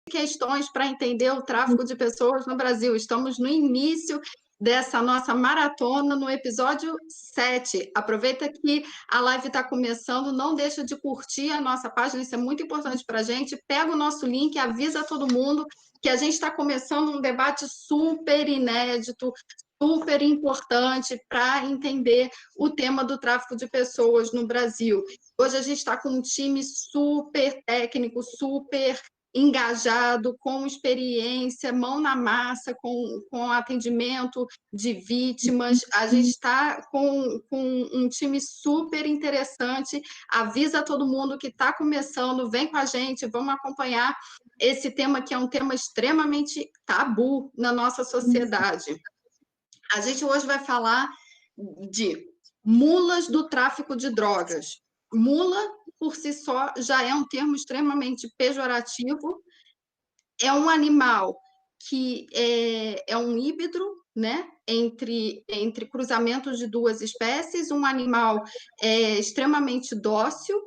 Questões para entender o tráfico de pessoas no Brasil. Estamos no início dessa nossa maratona, no episódio 7. Aproveita que a live está começando, não deixa de curtir a nossa página, isso é muito importante para a gente. Pega o nosso link, avisa todo mundo que a gente está começando um debate super inédito, super importante para entender o tema do tráfico de pessoas no Brasil. Hoje a gente está com um time super técnico, super engajado, com experiência, mão na massa, com atendimento de vítimas. A gente está com um time super interessante. Avisa todo mundo que está começando, vem com a gente, vamos acompanhar esse tema que é um tema extremamente tabu na nossa sociedade. A gente hoje vai falar de mulas do tráfico de drogas. Mula, por si só, já é um termo extremamente pejorativo. É um animal que é um híbrido, né, entre cruzamentos de duas espécies, um animal extremamente dócil,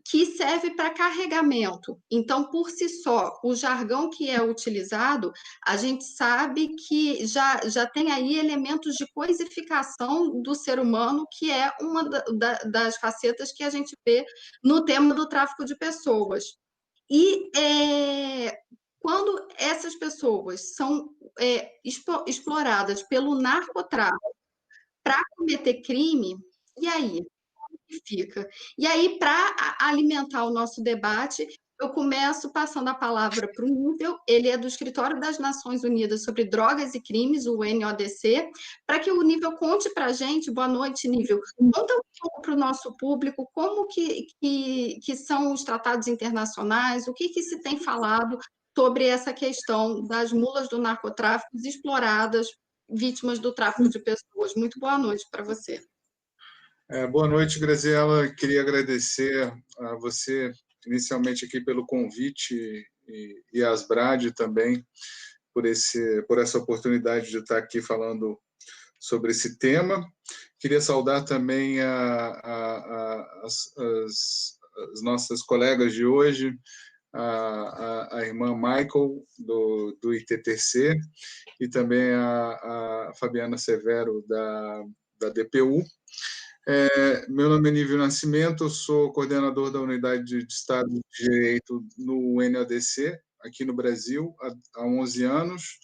que serve para carregamento. Então, por si só, o jargão que é utilizado, a gente sabe que já tem aí elementos de coisificação do ser humano, que é uma das facetas que a gente vê no tema do tráfico de pessoas. E quando essas pessoas são exploradas pelo narcotráfico para cometer crime, e aí? Fica. E aí, para alimentar o nosso debate, eu começo passando a palavra para o Nível, ele é do Escritório das Nações Unidas sobre Drogas e Crimes, o NODC, para que o Nível conte para a gente, boa noite, Nível, conta um pouco para o nosso público como que são os tratados internacionais, o que se tem falado sobre essa questão das mulas do narcotráfico exploradas, vítimas do tráfico de pessoas. Muito boa noite para você. Boa noite, Graziela. Queria agradecer a você, inicialmente, aqui pelo convite e a Asbrad também por essa oportunidade de estar aqui falando sobre esse tema. Queria saudar também as nossas colegas de hoje, a irmã Michael, do ITTC, e também a Fabiana Severo, da DPU. Meu nome é Nível Nascimento, eu sou coordenador da Unidade de Estado de Direito no NODC, aqui no Brasil, há 11 anos.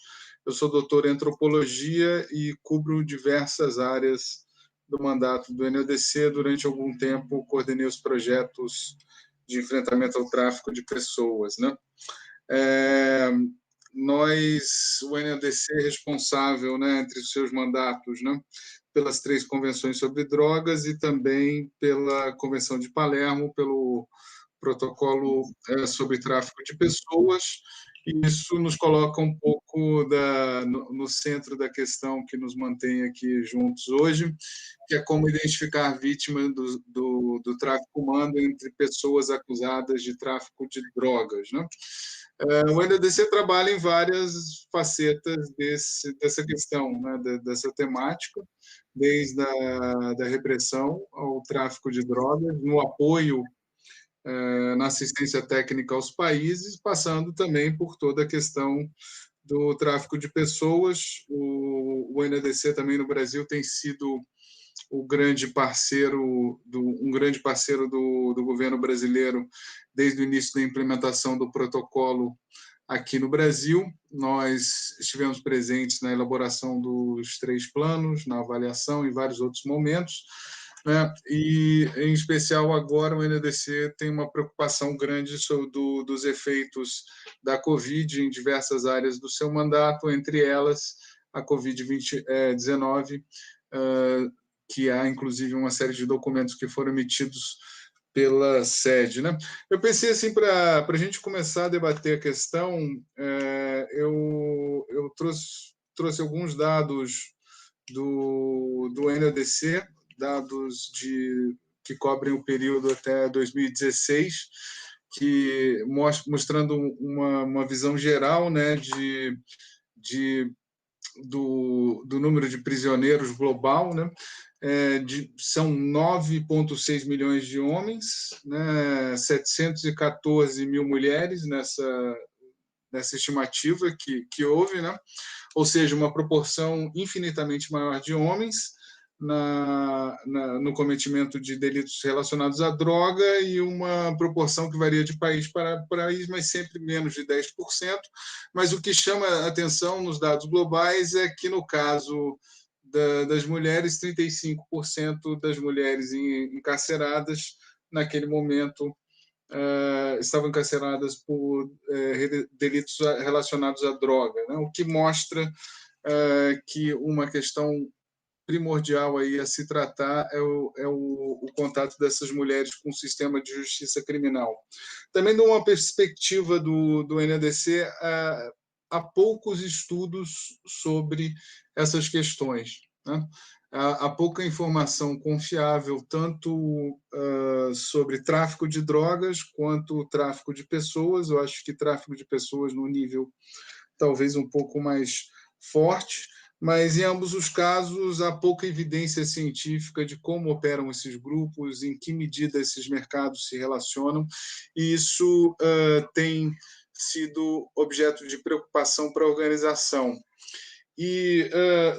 Eu sou doutor em Antropologia e cubro diversas áreas do mandato do NODC. Durante algum tempo, coordenei os projetos de enfrentamento ao tráfico de pessoas, né? O NODC é responsável, né, entre os seus mandatos, né, pelas 3 convenções sobre drogas e também pela Convenção de Palermo, pelo protocolo sobre tráfico de pessoas, e isso nos coloca um pouco no centro da questão que nos mantém aqui juntos hoje, que é como identificar vítimas do tráfico humano entre pessoas acusadas de tráfico de drogas, né? O NODC trabalha em várias facetas dessa questão, né, dessa temática, desde da repressão ao tráfico de drogas, no apoio, na assistência técnica aos países, passando também por toda a questão do tráfico de pessoas. O NODC também no Brasil tem sido um grande parceiro do governo brasileiro desde o início da implementação do protocolo aqui no Brasil. Nós estivemos presentes na elaboração dos 3 planos, na avaliação e vários outros momentos, né? E, em especial, agora o NODC tem uma preocupação grande dos efeitos da Covid em diversas áreas do seu mandato, entre elas a Covid-19, que há, inclusive, uma série de documentos que foram emitidos pela sede, né? Eu pensei assim, para a gente começar a debater a questão, eu trouxe alguns dados do NODC, dados que cobrem o período até 2016, mostrando uma visão geral, né, do número de prisioneiros global, né? São 9,6 milhões de homens, né? 714 mil mulheres nessa estimativa que houve, né? Ou seja, uma proporção infinitamente maior de homens no cometimento de delitos relacionados à droga, e uma proporção que varia de país para país, mas sempre menos de 10%. Mas o que chama a atenção nos dados globais é que, no caso das mulheres, 35% das mulheres encarceradas naquele momento estavam encarceradas por delitos relacionados à droga, né? O que mostra que uma questão primordial aí a se tratar é o contato dessas mulheres com o sistema de justiça criminal. Também, de uma perspectiva do NADC, há poucos estudos sobre essas questões, né? Há pouca informação confiável, tanto sobre tráfico de drogas quanto tráfico de pessoas. Eu acho que tráfico de pessoas no nível talvez um pouco mais forte, mas em ambos os casos há pouca evidência científica de como operam esses grupos, em que medida esses mercados se relacionam, e isso tem sido objeto de preocupação para a organização. E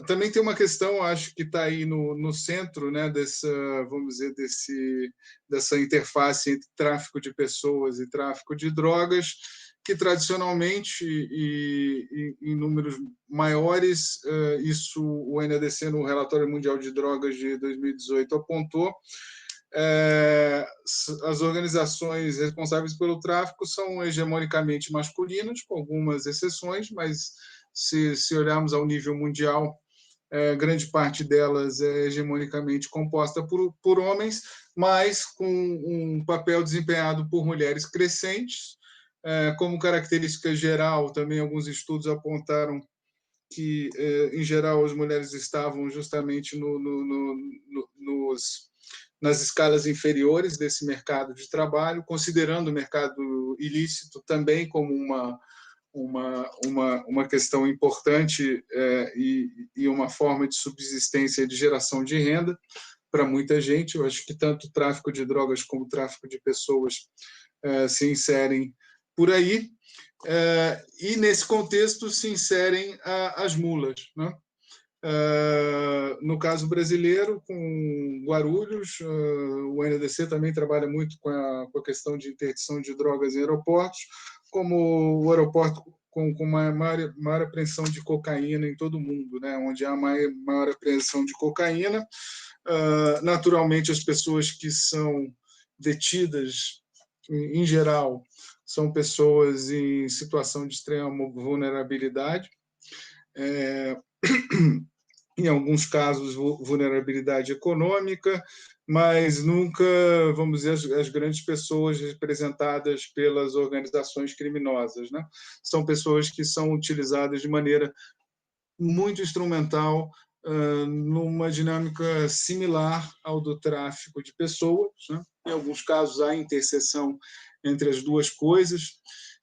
também tem uma questão, acho que está aí no centro, né, vamos dizer, dessa interface entre tráfico de pessoas e tráfico de drogas, que tradicionalmente e em números maiores, isso o NADC, no Relatório Mundial de Drogas de 2018, apontou. As organizações responsáveis pelo tráfico são hegemonicamente masculinas, com algumas exceções, mas se olharmos ao nível mundial, grande parte delas é hegemonicamente composta por homens, mas com um papel desempenhado por mulheres crescentes. Como característica geral, também alguns estudos apontaram que, em geral, as mulheres estavam justamente nas escalas inferiores desse mercado de trabalho, considerando o mercado ilícito também como uma questão importante e uma forma de subsistência e de geração de renda para muita gente. Eu acho que tanto o tráfico de drogas como o tráfico de pessoas se inserem por aí, e nesse contexto se inserem as mulas, né? No caso brasileiro, com Guarulhos, o NADC também trabalha muito com a questão de interdição de drogas em aeroportos, como o aeroporto com uma maior apreensão de cocaína em todo o mundo, né? Onde há maior apreensão de cocaína. Naturalmente, as pessoas que são detidas, em geral, são pessoas em situação de extrema vulnerabilidade, em alguns casos, vulnerabilidade econômica, mas nunca, vamos dizer, as grandes pessoas representadas pelas organizações criminosas, né? São pessoas que são utilizadas de maneira muito instrumental, numa dinâmica similar ao do tráfico de pessoas, né? Em alguns casos, há interseção entre as duas coisas,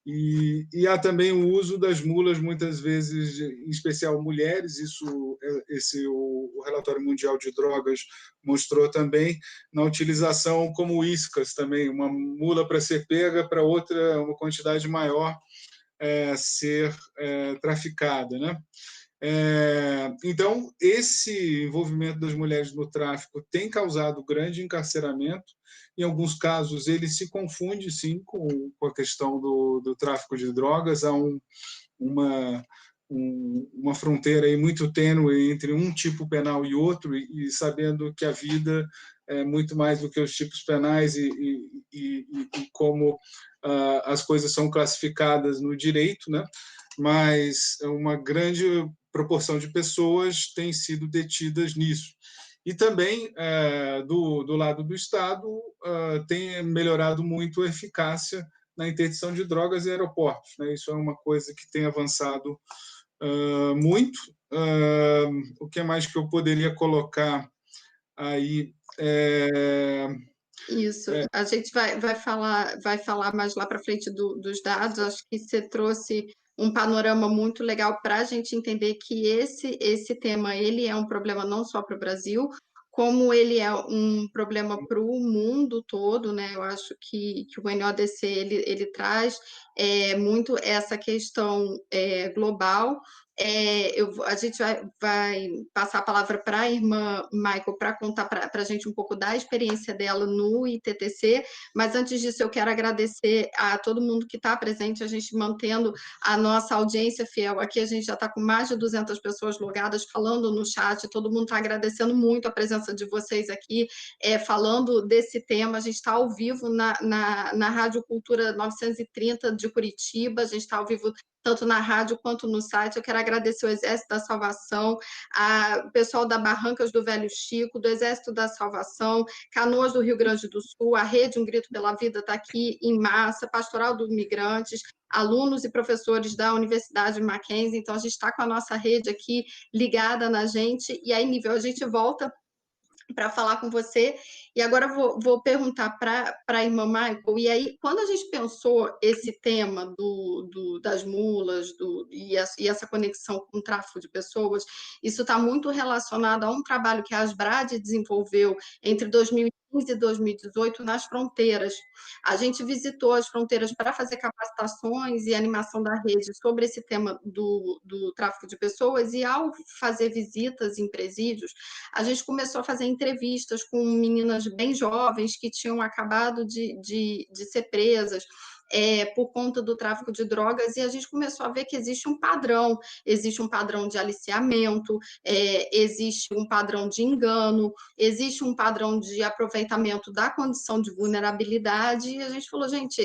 e há também o uso das mulas, muitas vezes, em especial mulheres. O Relatório Mundial de Drogas mostrou também, na utilização como iscas também, uma mula para ser pega, para outra, uma quantidade maior, ser traficada, né? Então, esse envolvimento das mulheres no tráfico tem causado grande encarceramento. Em alguns casos, ele se confunde, sim, com a questão do tráfico de drogas. Há uma fronteira aí muito tênue entre um tipo penal e outro, e sabendo que a vida é muito mais do que os tipos penais e como as coisas são classificadas no direito, né? Mas uma grande proporção de pessoas tem sido detidas nisso. E também, do lado do Estado, tem melhorado muito a eficácia na interdição de drogas em aeroportos, né? Isso é uma coisa que tem avançado muito. O que mais que eu poderia colocar aí? Isso, a gente vai falar mais lá para frente dos dados. Acho que você trouxe um panorama muito legal para a gente entender que esse tema ele é um problema não só para o Brasil, como ele é um problema para o mundo todo, né? Eu acho que o NODC ele traz muito essa questão global. A gente vai passar a palavra para a irmã Michael para contar para a gente um pouco da experiência dela no ITTC, mas antes disso eu quero agradecer a todo mundo que está presente, a gente mantendo a nossa audiência fiel aqui, a gente já está com mais de 200 pessoas logadas falando no chat, todo mundo está agradecendo muito a presença de vocês aqui, falando desse tema. A gente está ao vivo na Rádio Cultura 930 de Curitiba, a gente está ao vivo tanto na rádio quanto no site. Eu quero agradecer o Exército da Salvação, o pessoal da Barrancas do Velho Chico, do Exército da Salvação, Canoas do Rio Grande do Sul, a Rede Um Grito pela Vida está aqui em massa, Pastoral dos Migrantes, alunos e professores da Universidade Mackenzie. Então, a gente está com a nossa rede aqui ligada na gente, e aí, Nível, a gente volta para falar com você. E agora vou perguntar para a irmã Michael, e aí, quando a gente pensou esse tema das mulas e essa conexão com o tráfico de pessoas, isso está muito relacionado a um trabalho que a Asbrad desenvolveu entre 2015 e 2018 nas fronteiras. A gente visitou as fronteiras para fazer capacitações e animação da rede sobre esse tema do tráfico de pessoas, e ao fazer visitas em presídios, a gente começou a fazer entrevistas com meninas bem jovens que tinham acabado de ser presas por conta do tráfico de drogas, e a gente começou a ver que existe um padrão de aliciamento, existe um padrão de engano, existe um padrão de aproveitamento da condição de vulnerabilidade, e a gente falou, gente,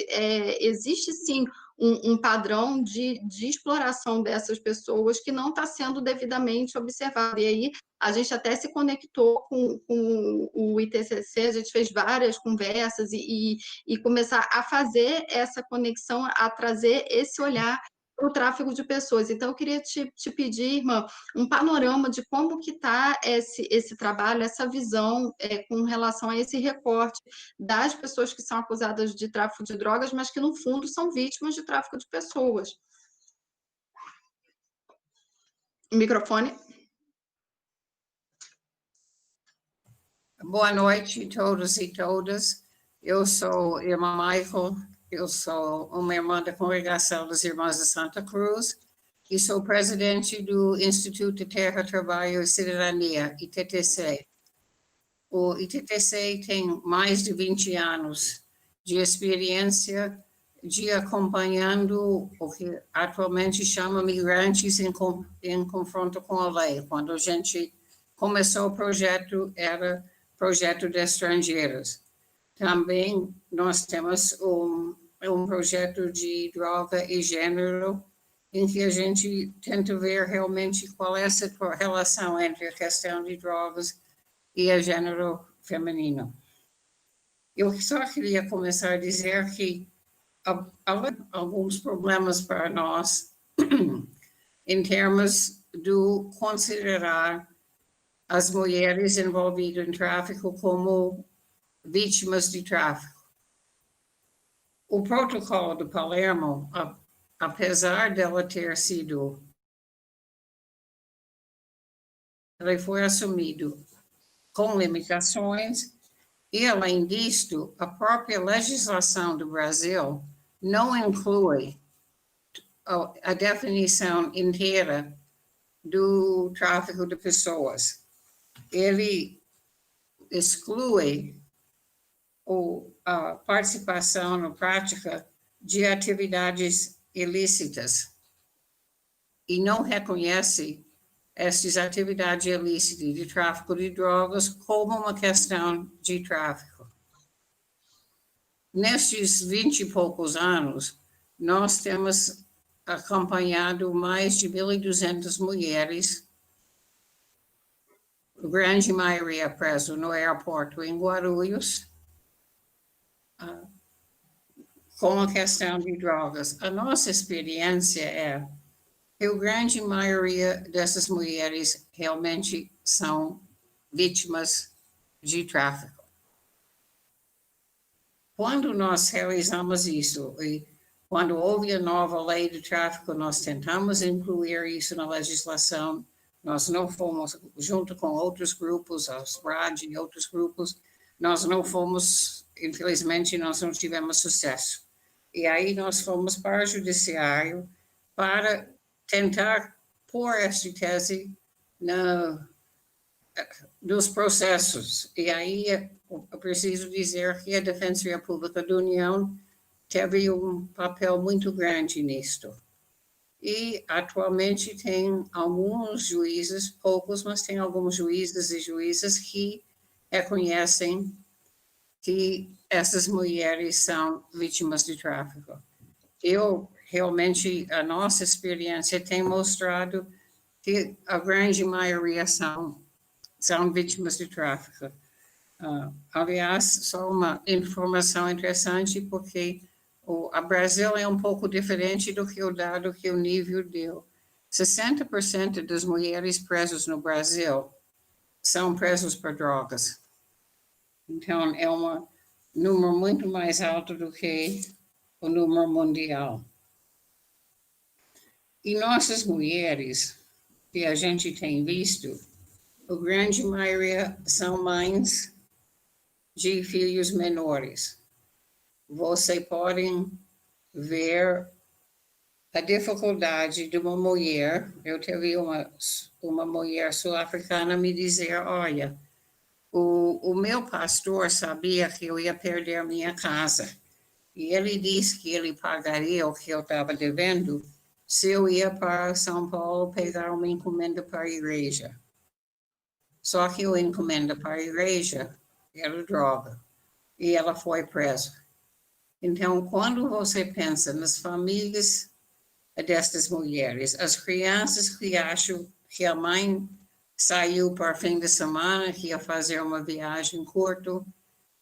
existe sim um padrão de exploração dessas pessoas que não está sendo devidamente observado. E aí a gente até se conectou com o ITCC, a gente fez várias conversas e começar a fazer essa conexão, a trazer esse olhar para o tráfico de pessoas. Então, eu queria te pedir, irmã, um panorama de como que está esse trabalho, essa visão com relação a esse recorte das pessoas que são acusadas de tráfico de drogas, mas que, no fundo, são vítimas de tráfico de pessoas. Microfone. Boa noite a todos e todas. Eu sou irmã Michael, eu sou uma irmã da Congregação das Irmãs de Santa Cruz e sou presidente do Instituto de Terra, Trabalho e Cidadania, ITTC. O ITTC tem mais de 20 anos de experiência de acompanhando o que atualmente chama migrantes em confronto com a lei. Quando a gente começou o projeto, era projeto de estrangeiros. Também nós temos um projeto de droga e gênero, em que a gente tenta ver realmente qual é essa relação entre a questão de drogas e o gênero feminino. Eu só queria começar a dizer que há alguns problemas para nós em termos de considerar as mulheres envolvidas em tráfico como vítimas de tráfico. O protocolo de Palermo, apesar dela ter sido, ele foi assumido com limitações, e, além disto, a própria legislação do Brasil não inclui a definição inteira do tráfico de pessoas. Ele exclui a participação na prática de atividades ilícitas e não reconhece essas atividades ilícitas de tráfico de drogas como uma questão de tráfico. Nestes 20 e poucos anos, nós temos acompanhado mais de 1.200 mulheres, a grande maioria presa no aeroporto em Guarulhos, com a questão de drogas. A nossa experiência é que a grande maioria dessas mulheres realmente são vítimas de tráfico. Quando nós realizamos isso, e quando houve a nova lei de tráfico, nós tentamos incluir isso na legislação, nós não fomos, junto com outros grupos, os BRAD e outros grupos, nós não fomos, infelizmente, nós não tivemos sucesso. E aí nós fomos para o judiciário para tentar pôr essa tese nos processos. E aí eu preciso dizer que a Defensoria Pública da União teve um papel muito grande nisto. E atualmente tem alguns juízes, poucos, mas tem alguns juízes e juízas que reconhecem que essas mulheres são vítimas de tráfico. Realmente, a nossa experiência tem mostrado que a grande maioria são vítimas de tráfico. Aliás, só uma informação interessante, porque o Brasil é um pouco diferente do que o dado que o Nível deu. 60% das mulheres presas no Brasil são presas por drogas. Então, é um número muito mais alto do que o número mundial. E nossas mulheres, que a gente tem visto, a grande maioria são mães de filhos menores. Você pode ver a dificuldade de uma mulher. Eu tive uma mulher sul-africana me dizer, olha, o meu pastor sabia que eu ia perder minha casa. E ele disse que ele pagaria o que eu estava devendo se eu ia para São Paulo pegar uma encomenda para a igreja. Só que a encomenda para a igreja era droga. E ela foi presa. Então, quando você pensa nas famílias destas mulheres, as crianças que acham que a mãe saiu para fim de semana, que ia fazer uma viagem curta,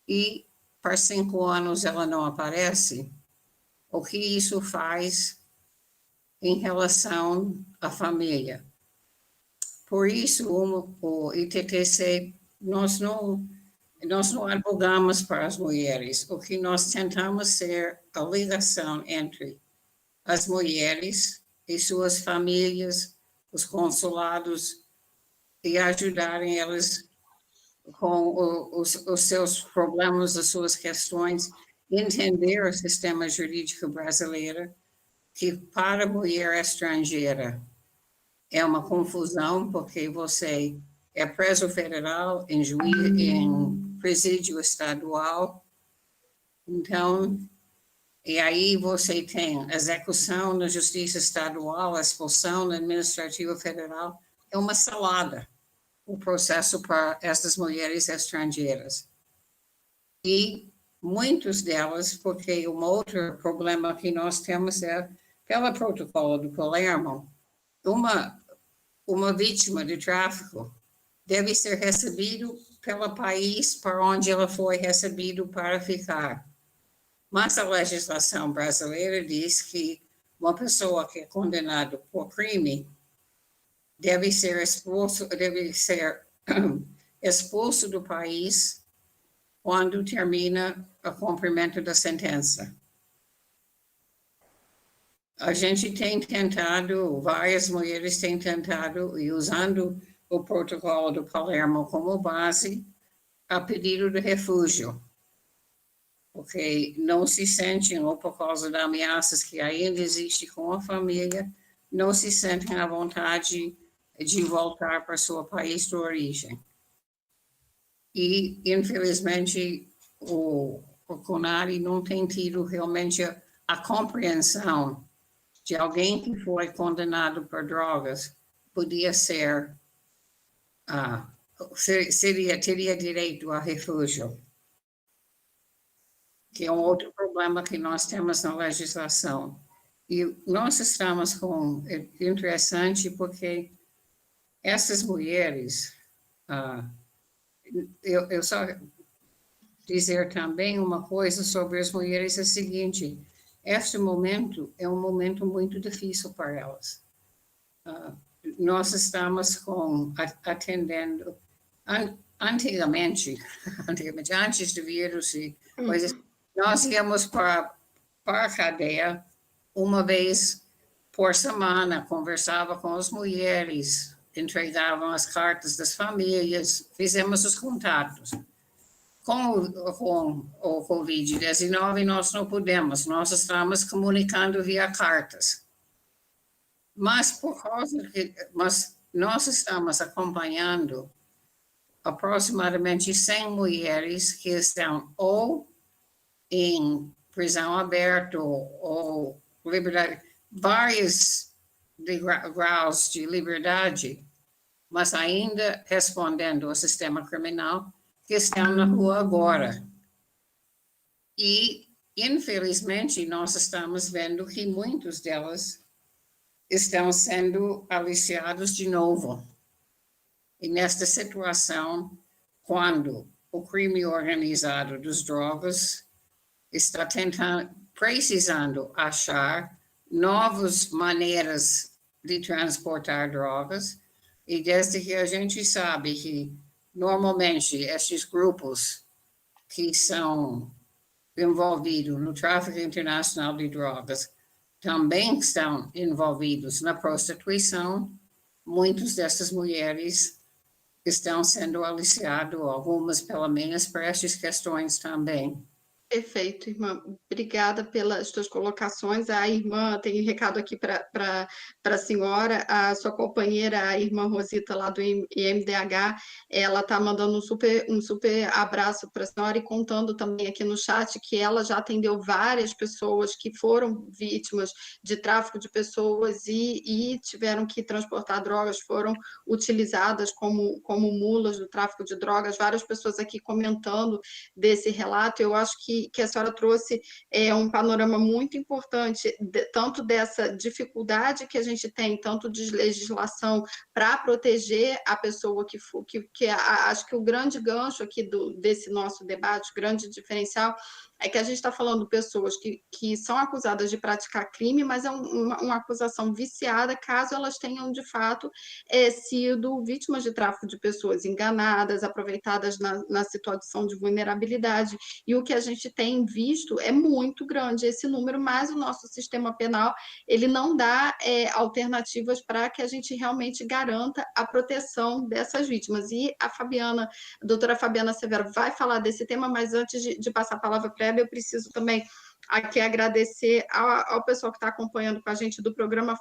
e por 5 anos ela não aparece, o que isso faz em relação à família? Por isso, o ITTC, nós não advogamos para as mulheres. O que nós tentamos ser a ligação entre as mulheres e suas famílias, os consulados, e ajudarem elas com os seus problemas, as suas questões, entender o sistema jurídico brasileiro, que para a mulher estrangeira é uma confusão, porque você é preso federal em presídio estadual. Então, e aí você tem a execução na justiça estadual, a expulsão na administrativa federal, é uma salada o processo para essas mulheres estrangeiras. E muitas delas, porque um outro problema que nós temos é, pelo protocolo do Palermo, uma vítima de tráfico deve ser recebido pelo país para onde ela foi recebida para ficar. Mas a legislação brasileira diz que uma pessoa que é condenada por crime deve ser expulso do país quando termina o cumprimento da sentença. A gente tem tentado, várias mulheres têm tentado, e usando o protocolo do Palermo como base, a pedido de refúgio, porque não se sentem, ou por causa de ameaças que ainda existem com a família, não se sentem à vontade de voltar para seu país de origem. E, infelizmente, o CONARE não tem tido realmente a compreensão de alguém que foi condenado por drogas, podia ser, teria direito a refúgio, que é um outro problema que nós temos na legislação. E nós estamos com, é interessante porque essas mulheres, eu só dizer também uma coisa sobre as mulheres, é o seguinte: este momento é um momento muito difícil para elas. nós estamos atendendo, antigamente, antes do vírus e coisas, nós íamos para a cadeia uma vez por semana, conversava com as mulheres, entregavam as cartas das famílias, fizemos os contatos. Com o Covid-19, nós não podemos, nós estamos comunicando via cartas. Mas por causa que nós estamos acompanhando aproximadamente 100 mulheres que estão ou em prisão aberta ou liberdade, vários graus de liberdade, mas ainda respondendo ao sistema criminal, que estão na rua agora. E, infelizmente, nós estamos vendo que muitos delas estão sendo aliciados de novo. E nesta situação, quando o crime organizado das drogas está precisando achar novas maneiras de transportar drogas, e desde que a gente sabe que, normalmente, estes grupos que são envolvidos no tráfico internacional de drogas também estão envolvidos na prostituição, muitas dessas mulheres estão sendo aliciadas, algumas pelo menos, por essas questões também. Perfeito, irmã. Obrigada pelas suas colocações. A irmã tem um recado aqui para a senhora. A sua companheira, a irmã Rosita, lá do IMDH, ela está mandando um super abraço para a senhora e contando também aqui no chat que ela já atendeu várias pessoas que foram vítimas de tráfico de pessoas e tiveram que transportar drogas, foram utilizadas como mulas do tráfico de drogas. Várias pessoas aqui comentando desse relato. Eu acho que a senhora trouxe um panorama muito importante, tanto dessa dificuldade que a gente tem, tanto de legislação para proteger a pessoa acho que o grande gancho aqui desse nosso debate, o grande diferencial, é que a gente está falando de pessoas que são acusadas de praticar crime, mas é uma acusação viciada, caso elas tenham, de fato, sido vítimas de tráfico de pessoas, enganadas, aproveitadas na situação de vulnerabilidade. E o que a gente tem visto é muito grande esse número, mas o nosso sistema penal ele não dá alternativas para que a gente realmente garanta a proteção dessas vítimas. E a doutora Fabiana Severo vai falar desse tema, mas antes de passar a palavra para ela, eu preciso também aqui agradecer ao pessoal que está acompanhando com a gente do programa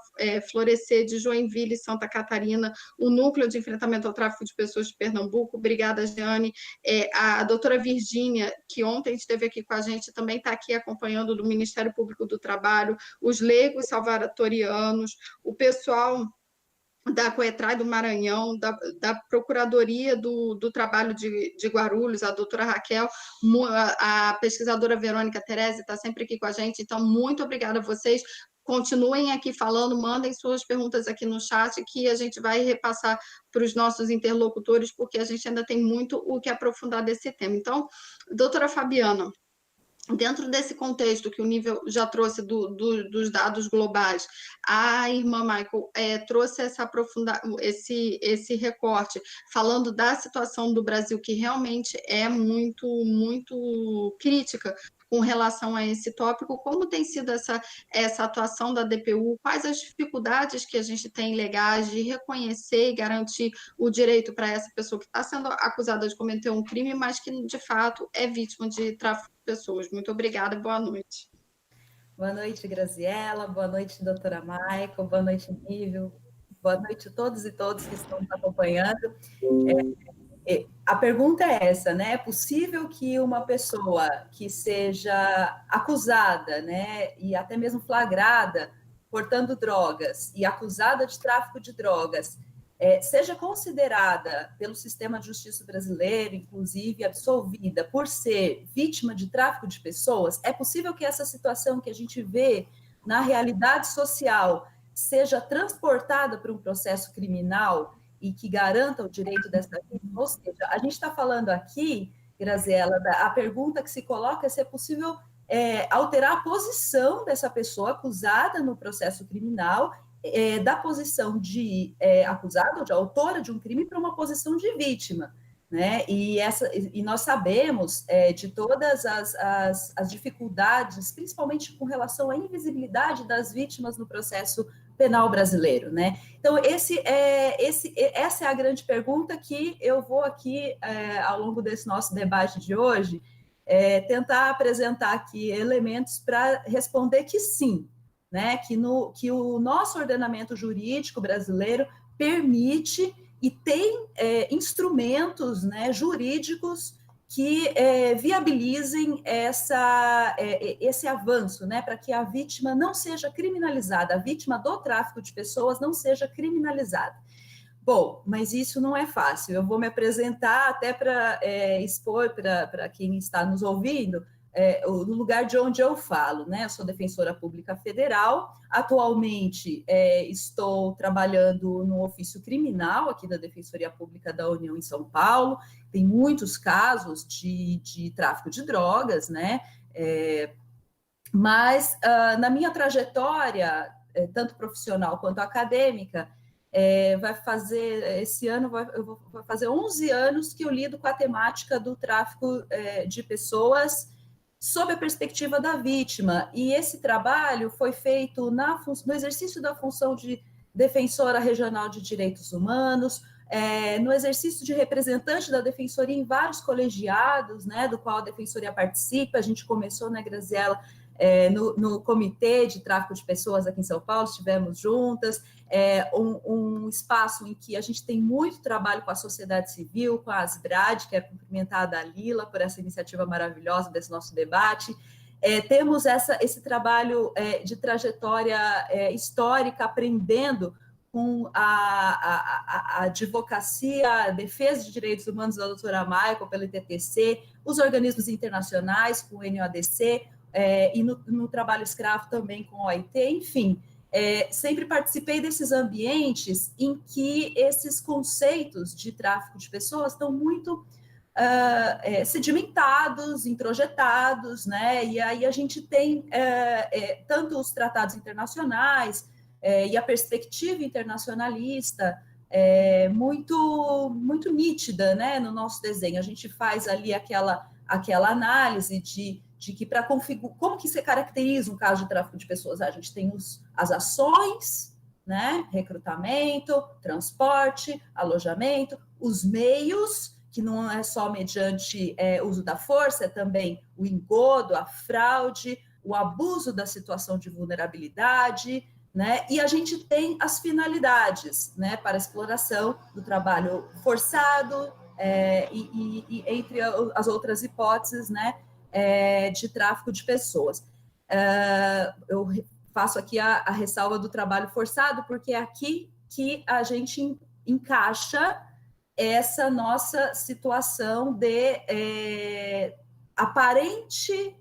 Florescer de Joinville, Santa Catarina, o Núcleo de Enfrentamento ao Tráfico de Pessoas de Pernambuco. Obrigada, Jeane. A doutora Virgínia, que ontem esteve aqui com a gente, também está aqui acompanhando do Ministério Público do Trabalho, os leigos salvatorianos, o pessoal da Coetrai do Maranhão, da Procuradoria do Trabalho de Guarulhos, a doutora Raquel, a pesquisadora Verônica Terese está sempre aqui com a gente, então, muito obrigada a vocês. Continuem aqui falando, mandem suas perguntas aqui no chat, que a gente vai repassar para os nossos interlocutores, porque a gente ainda tem muito o que aprofundar desse tema. Então, doutora Fabiana, dentro desse contexto que o Nível já trouxe dos dados globais, a irmã Michael trouxe esse recorte, falando da situação do Brasil, que realmente é muito, muito crítica com relação a esse tópico. Como tem sido essa atuação da DPU? Quais as dificuldades que a gente tem legais de reconhecer e garantir o direito para essa pessoa que está sendo acusada de cometer um crime, mas que, de fato, é vítima de tráfico de pessoas? Muito obrigada, boa noite. Boa noite, Graziela, boa noite, doutora Michael, boa noite, Nível, boa noite a todos e todas que estão nos acompanhando. A pergunta é essa, né? É possível que uma pessoa que seja acusada, né, e até mesmo flagrada portando drogas e acusada de tráfico de drogas, seja considerada pelo sistema de justiça brasileiro, inclusive absolvida por ser vítima de tráfico de pessoas? É possível que essa situação que a gente vê na realidade social seja transportada para um processo criminal e que garanta o direito dessa vítima? Ou seja, a gente está falando aqui, Graziela, a pergunta que se coloca é se é possível alterar a posição dessa pessoa acusada no processo criminal da posição de acusada ou de autora de um crime para uma posição de vítima, né? E nós sabemos de todas as dificuldades, principalmente com relação à invisibilidade das vítimas no processo penal brasileiro, né? Então, essa é a grande pergunta que eu vou aqui, ao longo desse nosso debate de hoje, tentar apresentar aqui elementos para responder que sim, né? Que o nosso ordenamento jurídico brasileiro permite e tem instrumentos, né, jurídicos que viabilizem esse avanço, né, para que a vítima não seja criminalizada, a vítima do tráfico de pessoas não seja criminalizada. Bom, mas isso não é fácil. Eu vou me apresentar até para expor para quem está nos ouvindo o lugar de onde eu falo, né? Eu sou defensora pública federal, atualmente estou trabalhando no ofício criminal aqui da Defensoria Pública da União em São Paulo. Tem muitos casos de tráfico de drogas, né? Mas na minha trajetória, tanto profissional quanto acadêmica, esse ano vai fazer 11 anos que eu lido com a temática do tráfico de pessoas sob a perspectiva da vítima, e esse trabalho foi feito no exercício da função de defensora regional de direitos humanos, no exercício de representante da Defensoria em vários colegiados, né, do qual a Defensoria participa. A gente começou, né, Graziela, no Comitê de Tráfico de Pessoas aqui em São Paulo, estivemos juntas, um espaço em que a gente tem muito trabalho com a sociedade civil, com a Asbrad, quero cumprimentar a Lila por essa iniciativa maravilhosa desse nosso debate. Temos esse trabalho de trajetória histórica, aprendendo com a advocacia, a defesa de direitos humanos da doutora Michael, pelo ITTC, os organismos internacionais, com o NOADC, e no trabalho escravo também com a OIT, enfim, sempre participei desses ambientes em que esses conceitos de tráfico de pessoas estão muito sedimentados, introjetados, né? E aí a gente tem tanto os tratados internacionais e a perspectiva internacionalista muito, muito nítida, né, no nosso desenho. A gente faz ali aquela análise de que para configurar, como que se caracteriza um caso de tráfico de pessoas? A gente tem as ações, né, recrutamento, transporte, alojamento, os meios, que não é só mediante uso da força, é também o engodo, a fraude, o abuso da situação de vulnerabilidade, né, e a gente tem as finalidades, né, para a exploração do trabalho forçado, e entre as outras hipóteses, né, de tráfico de pessoas. Eu faço aqui a ressalva do trabalho forçado, porque é aqui que a gente encaixa essa nossa situação de aparente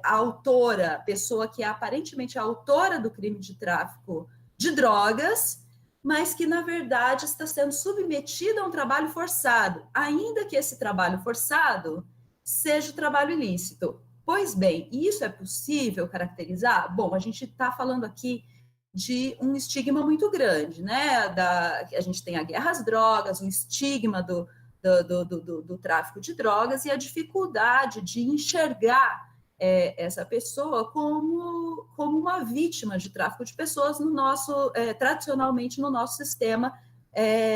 autora, pessoa que é aparentemente a autora do crime de tráfico de drogas, mas que, na verdade, está sendo submetida a um trabalho forçado, ainda que esse trabalho forçado seja o trabalho ilícito. Pois bem, isso é possível caracterizar? Bom, a gente está falando aqui de um estigma muito grande, né? A gente tem a guerra às drogas, o estigma do tráfico de drogas e a dificuldade de enxergar essa pessoa como uma vítima de tráfico de pessoas tradicionalmente no nosso sistema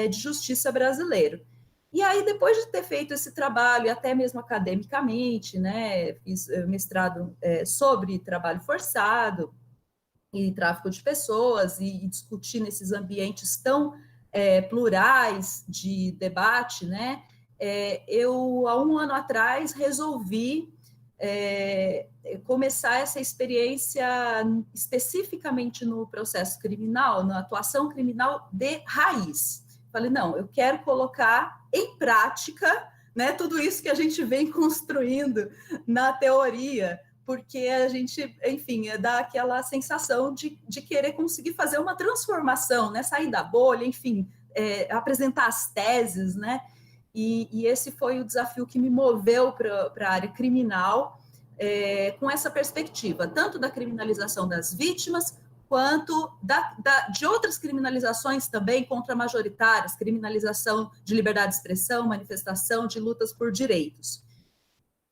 de justiça brasileiro. E aí, depois de ter feito esse trabalho, e até mesmo academicamente, né, fiz mestrado sobre trabalho forçado e tráfico de pessoas, e discutir nesses ambientes tão plurais de debate, né, eu, há um ano atrás, resolvi começar essa experiência especificamente no processo criminal, na atuação criminal de raiz. Falei, não, eu quero colocar em prática, né, tudo isso que a gente vem construindo na teoria, porque a gente, enfim, dá aquela sensação de querer conseguir fazer uma transformação, né, sair da bolha, enfim, apresentar as teses, né, e esse foi o desafio que me moveu para a área criminal, com essa perspectiva, tanto da criminalização das vítimas, quanto de outras criminalizações também contra-majoritárias, criminalização de liberdade de expressão, manifestação, de lutas por direitos.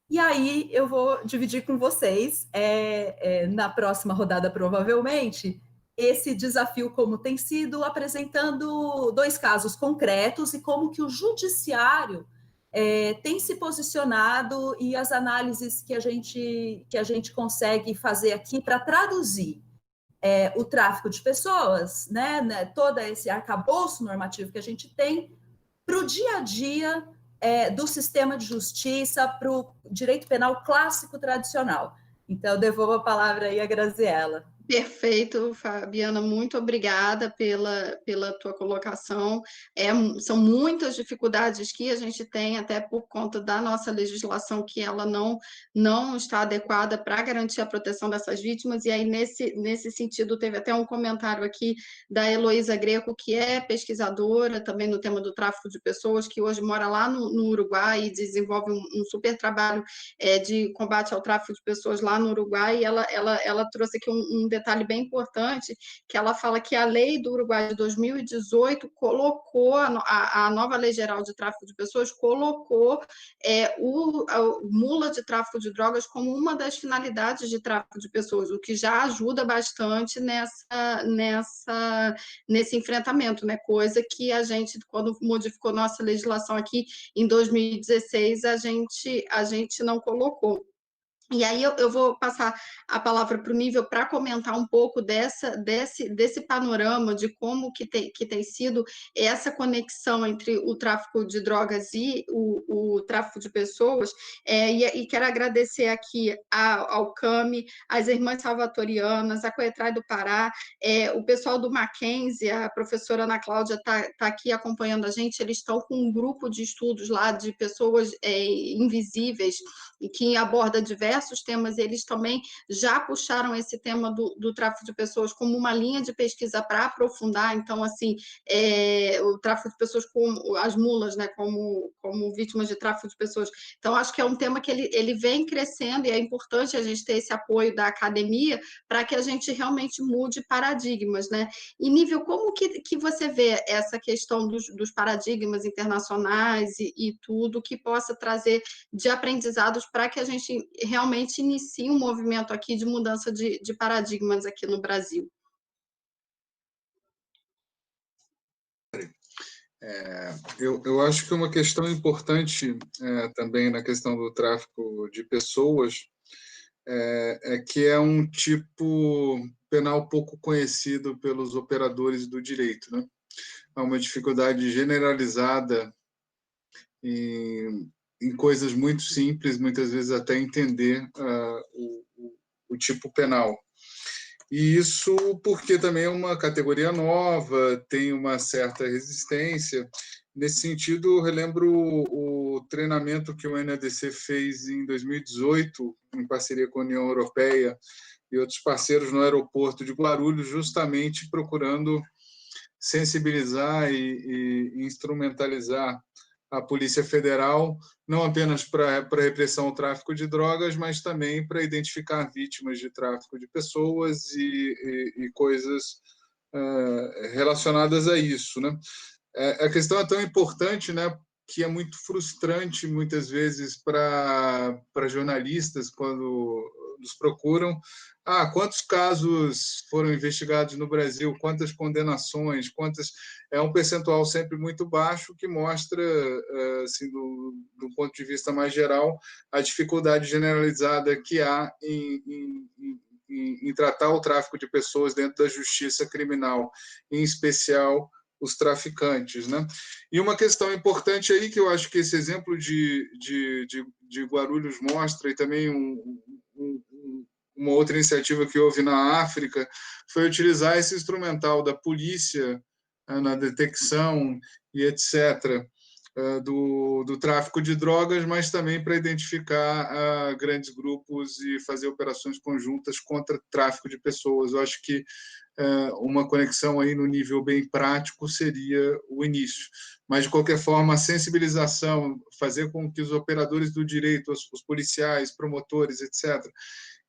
E aí eu vou dividir com vocês, na próxima rodada provavelmente, esse desafio como tem sido, apresentando 2 casos concretos e como que o judiciário tem se posicionado e as análises que a gente consegue fazer aqui para traduzir o tráfico de pessoas, né, todo esse arcabouço normativo que a gente tem, para o dia a dia do sistema de justiça, para o direito penal clássico tradicional. Então, eu devolvo a palavra aí a Graziela. Perfeito, Fabiana, muito obrigada pela tua colocação. São muitas dificuldades que a gente tem, até por conta da nossa legislação, que ela não está adequada para garantir a proteção dessas vítimas, e aí, nesse sentido, teve até um comentário aqui da Heloísa Greco, que é pesquisadora também no tema do tráfico de pessoas, que hoje mora lá no Uruguai e desenvolve um super trabalho de combate ao tráfico de pessoas lá no Uruguai, e ela trouxe aqui um detalhe bem importante, que ela fala que a lei do Uruguai de 2018 colocou, a nova lei geral de tráfico de pessoas colocou a mula de tráfico de drogas como uma das finalidades de tráfico de pessoas, o que já ajuda bastante nesse enfrentamento, né? Coisa que a gente, quando modificou nossa legislação aqui em 2016, a gente não colocou. E aí eu vou passar a palavra para o Nível para comentar um pouco desse panorama de como que tem sido essa conexão entre o tráfico de drogas e o tráfico de pessoas, e quero agradecer aqui ao CAMI, às Irmãs Salvatorianas, a Coetrai do Pará, o pessoal do Mackenzie, a professora Ana Cláudia está aqui acompanhando a gente, eles estão com um grupo de estudos lá de pessoas invisíveis, que aborda diversos temas, eles também já puxaram esse tema do tráfico de pessoas como uma linha de pesquisa para aprofundar, então, assim, o tráfico de pessoas com as mulas, né, como vítimas de tráfico de pessoas. Então, acho que é um tema que ele vem crescendo e é importante a gente ter esse apoio da academia para que a gente realmente mude paradigmas, né? E, Nível, como que você vê essa questão dos paradigmas internacionais e tudo que possa trazer de aprendizados para que a gente realmente inicie um movimento aqui de mudança de paradigmas aqui no Brasil? Eu acho que uma questão importante também na questão do tráfico de pessoas que é um tipo penal pouco conhecido pelos operadores do direito, né? Há uma dificuldade generalizada em coisas muito simples, muitas vezes até entender o tipo penal. E isso porque também é uma categoria nova, tem uma certa resistência. Nesse sentido, eu relembro o treinamento que o NADC fez em 2018, em parceria com a União Europeia e outros parceiros no aeroporto de Guarulhos, justamente procurando sensibilizar e instrumentalizar a Polícia Federal, não apenas para a repressão ao tráfico de drogas, mas também para identificar vítimas de tráfico de pessoas e coisas relacionadas a isso, né? A questão é tão importante, né, que é muito frustrante, muitas vezes, para jornalistas, quando nos procuram. Quantos casos foram investigados no Brasil? Quantas condenações? É um percentual sempre muito baixo que mostra, assim, do ponto de vista mais geral, a dificuldade generalizada que há em tratar o tráfico de pessoas dentro da justiça criminal, em especial os traficantes, né? E uma questão importante aí, que eu acho que esse exemplo de Guarulhos mostra, e também uma outra iniciativa que houve na África, foi utilizar esse instrumental da polícia na detecção e etc., do tráfico de drogas, mas também para identificar grandes grupos e fazer operações conjuntas contra tráfico de pessoas. Eu acho que uma conexão aí no nível bem prático seria o início. Mas, de qualquer forma, a sensibilização, fazer com que os operadores do direito, os policiais, promotores, etc.,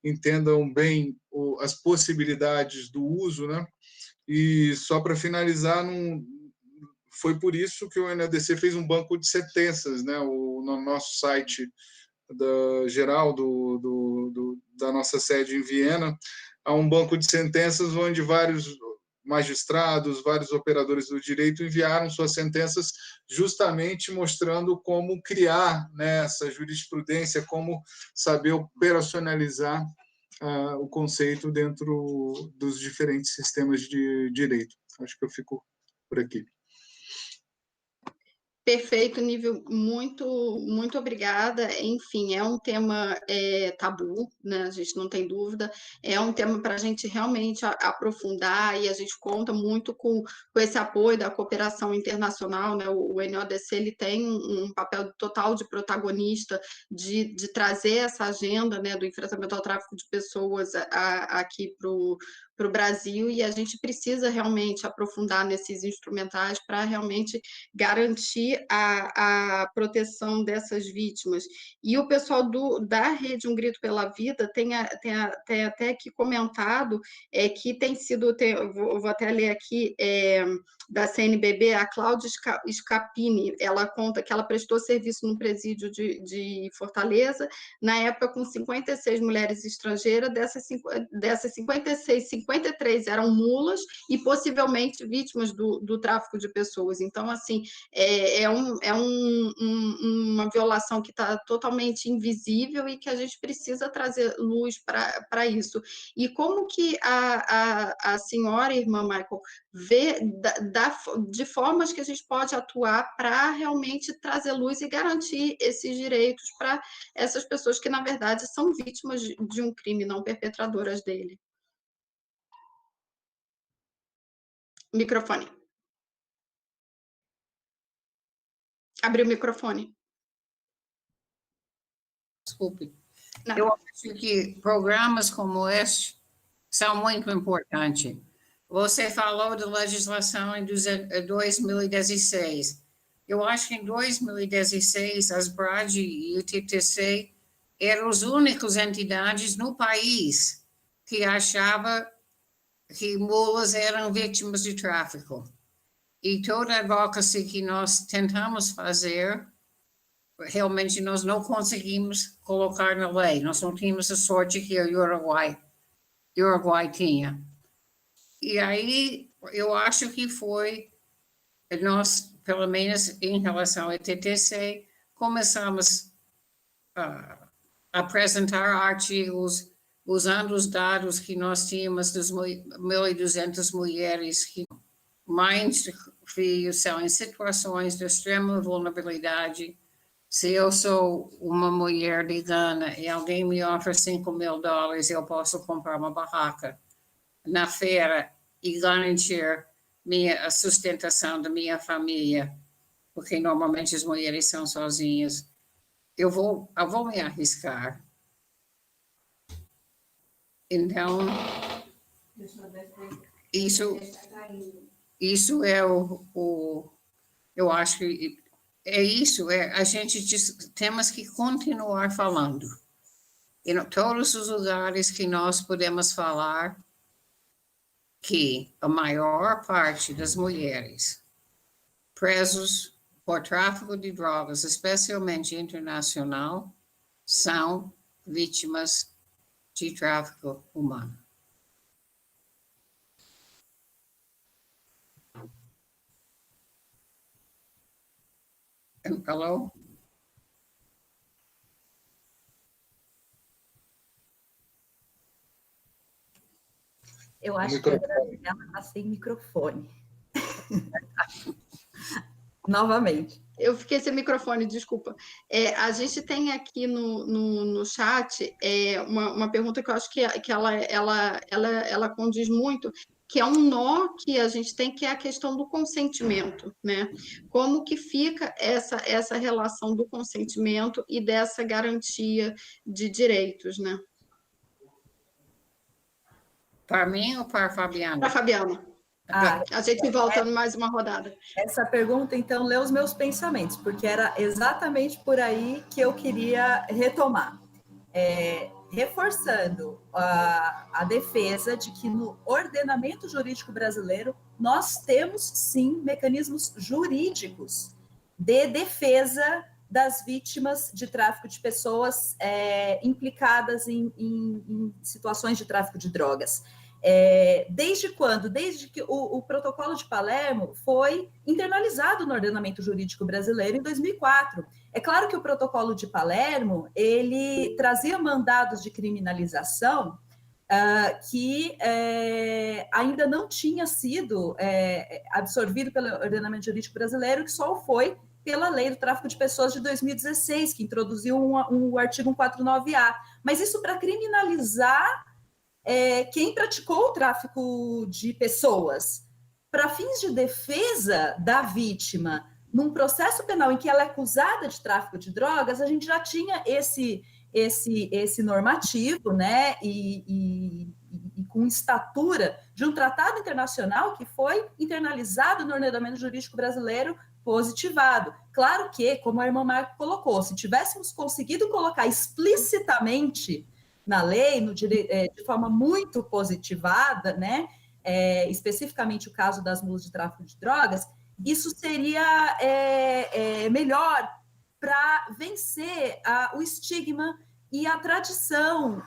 entendam bem as possibilidades do uso, né? E só para finalizar, foi por isso que o NADC fez um banco de sentenças, né? No nosso site geral da nossa sede em Viena, há um banco de sentenças onde vários magistrados, vários operadores do direito enviaram suas sentenças justamente mostrando como criar, né, essa jurisprudência, como saber operacionalizar o conceito dentro dos diferentes sistemas de direito. Acho que eu fico por aqui. Perfeito, Nível, muito obrigada. Enfim, é um tema tabu, né? A gente não tem dúvida. É um tema para a gente realmente aprofundar e a gente conta muito com esse apoio da cooperação internacional, né? O NODC ele tem um papel total de protagonista de trazer essa agenda, né, do enfrentamento ao tráfico de pessoas aqui para o Brasil, e a gente precisa realmente aprofundar nesses instrumentais para realmente garantir a proteção dessas vítimas. E o pessoal da Rede Um Grito pela Vida tem até aqui comentado que tem sido, vou até ler aqui, da CNBB, a Cláudia Scapini, ela conta que ela prestou serviço no presídio de Fortaleza, na época com 56 mulheres estrangeiras, dessas 56, 53 eram mulas e possivelmente vítimas do tráfico de pessoas. Então, assim, uma violação que está totalmente invisível e que a gente precisa trazer luz para isso. E como que a senhora, irmã Michael, vê de formas que a gente pode atuar para realmente trazer luz e garantir esses direitos para essas pessoas que, na verdade, são vítimas de um crime, não perpetradoras dele? Microfone. Abriu o microfone. Desculpe. Não. Eu acho que programas como este são muito importantes. Você falou de legislação em 2016. Eu acho que em 2016, as BRAD e o TTC eram as únicas entidades no país que achavam que mulas eram vítimas de tráfico. E toda a advocacy que nós tentamos fazer, realmente nós não conseguimos colocar na lei. Nós não tínhamos a sorte que o Uruguai tinha. E aí, eu acho que foi, nós, pelo menos em relação ao TTC, começamos a apresentar artigos usando os dados que nós tínhamos das 1.200 mulheres que mais filhos são em situações de extrema vulnerabilidade. Se eu sou uma mulher de Gana e alguém me oferece $5.000, eu posso comprar uma barraca na feira e garantir a sustentação da minha família, porque normalmente as mulheres são sozinhas. Eu vou me arriscar. Então, isso é eu acho que a gente temos que continuar falando. Em todos os lugares que nós podemos falar que a maior parte das mulheres presas por tráfico de drogas, especialmente internacional, são vítimas de tráfico humano. Hello? Eu acho que a Graziela está sem microfone. Novamente. Eu fiquei sem microfone, desculpa. A gente tem aqui no chat uma pergunta que eu acho que ela condiz muito, que é um nó que a gente tem, que é a questão do consentimento, né? Como que fica essa relação do consentimento e dessa garantia de direitos, né? Para mim ou para a Fabiana? Para a Fabiana. A gente volta mais uma rodada. Essa pergunta, então, lê os meus pensamentos, porque era exatamente por aí que eu queria retomar. reforçando a defesa de que no ordenamento jurídico brasileiro nós temos, sim, mecanismos jurídicos de defesa das vítimas de tráfico de pessoas implicadas em situações de tráfico de drogas. Desde quando? Desde que o Protocolo de Palermo foi internalizado no ordenamento jurídico brasileiro em 2004. É claro que o Protocolo de Palermo, ele trazia mandados de criminalização que ainda não tinha sido absorvido pelo ordenamento jurídico brasileiro, que só foi pela Lei do Tráfico de Pessoas de 2016, que introduziu o artigo 149A. Mas isso para criminalizar quem praticou o tráfico de pessoas. Para fins de defesa da vítima, num processo penal em que ela é acusada de tráfico de drogas, a gente já tinha esse normativo, né, e com estatura de um tratado internacional que foi internalizado no ordenamento jurídico brasileiro, positivado. Claro que, como a irmã Marco colocou, se tivéssemos conseguido colocar explicitamente na lei, de forma muito positivada, né, especificamente o caso das mulas de tráfico de drogas, isso seria melhor para vencer o estigma e a tradição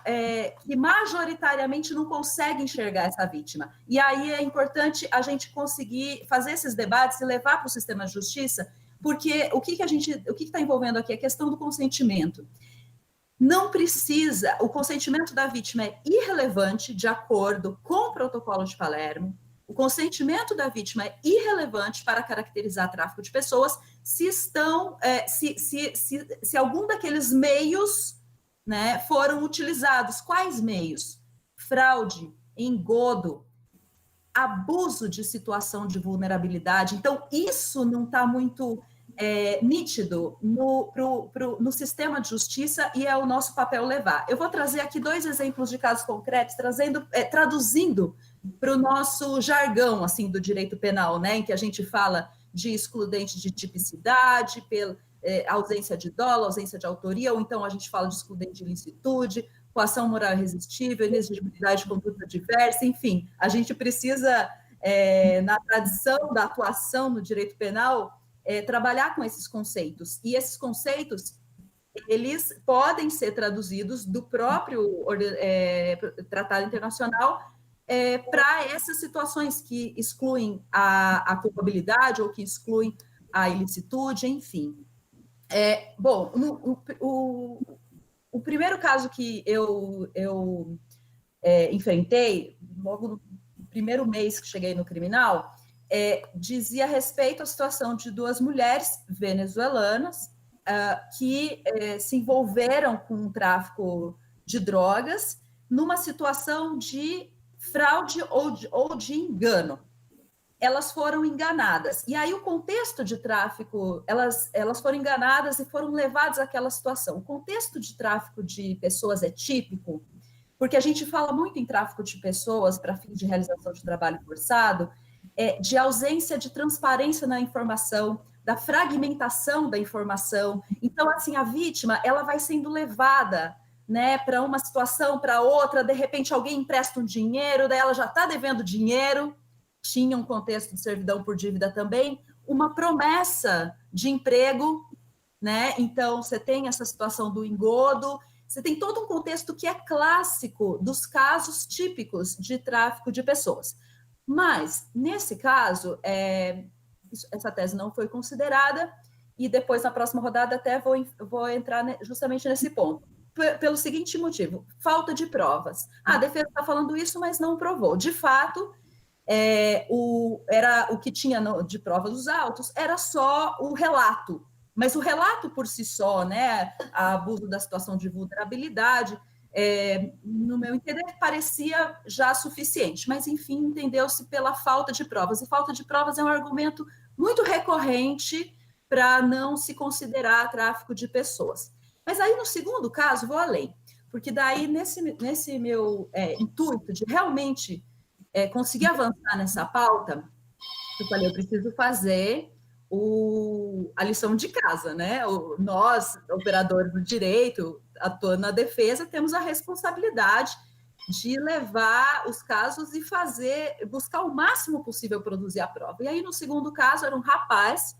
que majoritariamente não consegue enxergar essa vítima. E aí é importante a gente conseguir fazer esses debates e levar para o sistema de justiça, porque o que está envolvendo aqui é a questão do consentimento. Não precisa, o consentimento da vítima é irrelevante de acordo com o Protocolo de Palermo. O consentimento da vítima é irrelevante para caracterizar tráfico de pessoas se algum daqueles meios, né, foram utilizados. Quais meios? Fraude, engodo, abuso de situação de vulnerabilidade. Então, isso não está muito nítido no sistema de justiça e é o nosso papel levar. Eu vou trazer aqui 2 exemplos de casos concretos, traduzindo para o nosso jargão assim, do direito penal, né, em que a gente fala de excludente de tipicidade, pela ausência de dolo, ausência de autoria, ou então a gente fala de excludente de ilicitude, coação moral irresistível, inexigibilidade de conduta diversa, enfim, a gente precisa, na tradição da atuação no direito penal, trabalhar com esses conceitos. E esses conceitos, eles podem ser traduzidos do próprio tratado internacional para essas situações que excluem a culpabilidade ou que excluem a ilicitude, enfim. Bom, o primeiro caso que eu enfrentei, logo no primeiro mês que cheguei no criminal, dizia respeito à situação de 2 mulheres venezuelanas que se envolveram com o tráfico de drogas numa situação de fraude ou de engano. Elas foram enganadas. E aí o contexto de tráfico, elas foram enganadas e foram levadas àquela situação. O contexto de tráfico de pessoas é típico, porque a gente fala muito em tráfico de pessoas para fins de realização de trabalho forçado, de ausência de transparência na informação, da fragmentação da informação. Então, assim, a vítima, ela vai sendo levada, né, para uma situação, para outra, de repente alguém empresta um dinheiro, daí ela já está devendo dinheiro, tinha um contexto de servidão por dívida também, uma promessa de emprego, né? Então, você tem essa situação do engodo, você tem todo um contexto que é clássico dos casos típicos de tráfico de pessoas. Mas, nesse caso, essa tese não foi considerada, e depois, na próxima rodada, até vou entrar justamente nesse ponto. Pelo seguinte motivo, falta de provas. A defesa está falando isso, mas não provou. De fato, o que tinha de prova dos autos era só o relato, mas o relato por si só, né, abuso da situação de vulnerabilidade, no meu entender, parecia já suficiente, mas, enfim, entendeu-se pela falta de provas, e falta de provas é um argumento muito recorrente para não se considerar tráfico de pessoas. Mas aí, no segundo caso, vou além, porque daí, nesse meu intuito de realmente conseguir avançar nessa pauta, eu falei, eu preciso fazer a lição de casa, né? Nós, operadores do direito, atuando na defesa, temos a responsabilidade de levar os casos e buscar o máximo possível produzir a prova. E aí, no segundo caso, era um rapaz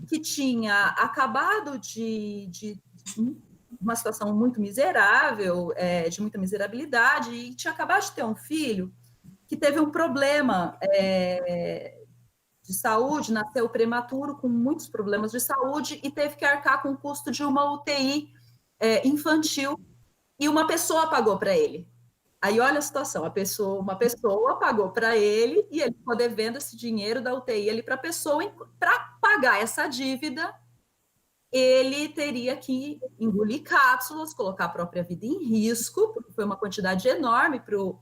que tinha acabado de uma situação muito miserável, de muita miserabilidade, e tinha acabado de ter um filho que teve um problema de saúde, nasceu prematuro, com muitos problemas de saúde, e teve que arcar com o custo de uma UTI infantil, e uma pessoa pagou para ele. Aí olha a situação, uma pessoa pagou para ele, e ele ficou devendo esse dinheiro da UTI ali para a pessoa. Para pagar essa dívida, ele teria que engolir cápsulas, colocar a própria vida em risco, porque foi uma quantidade enorme para o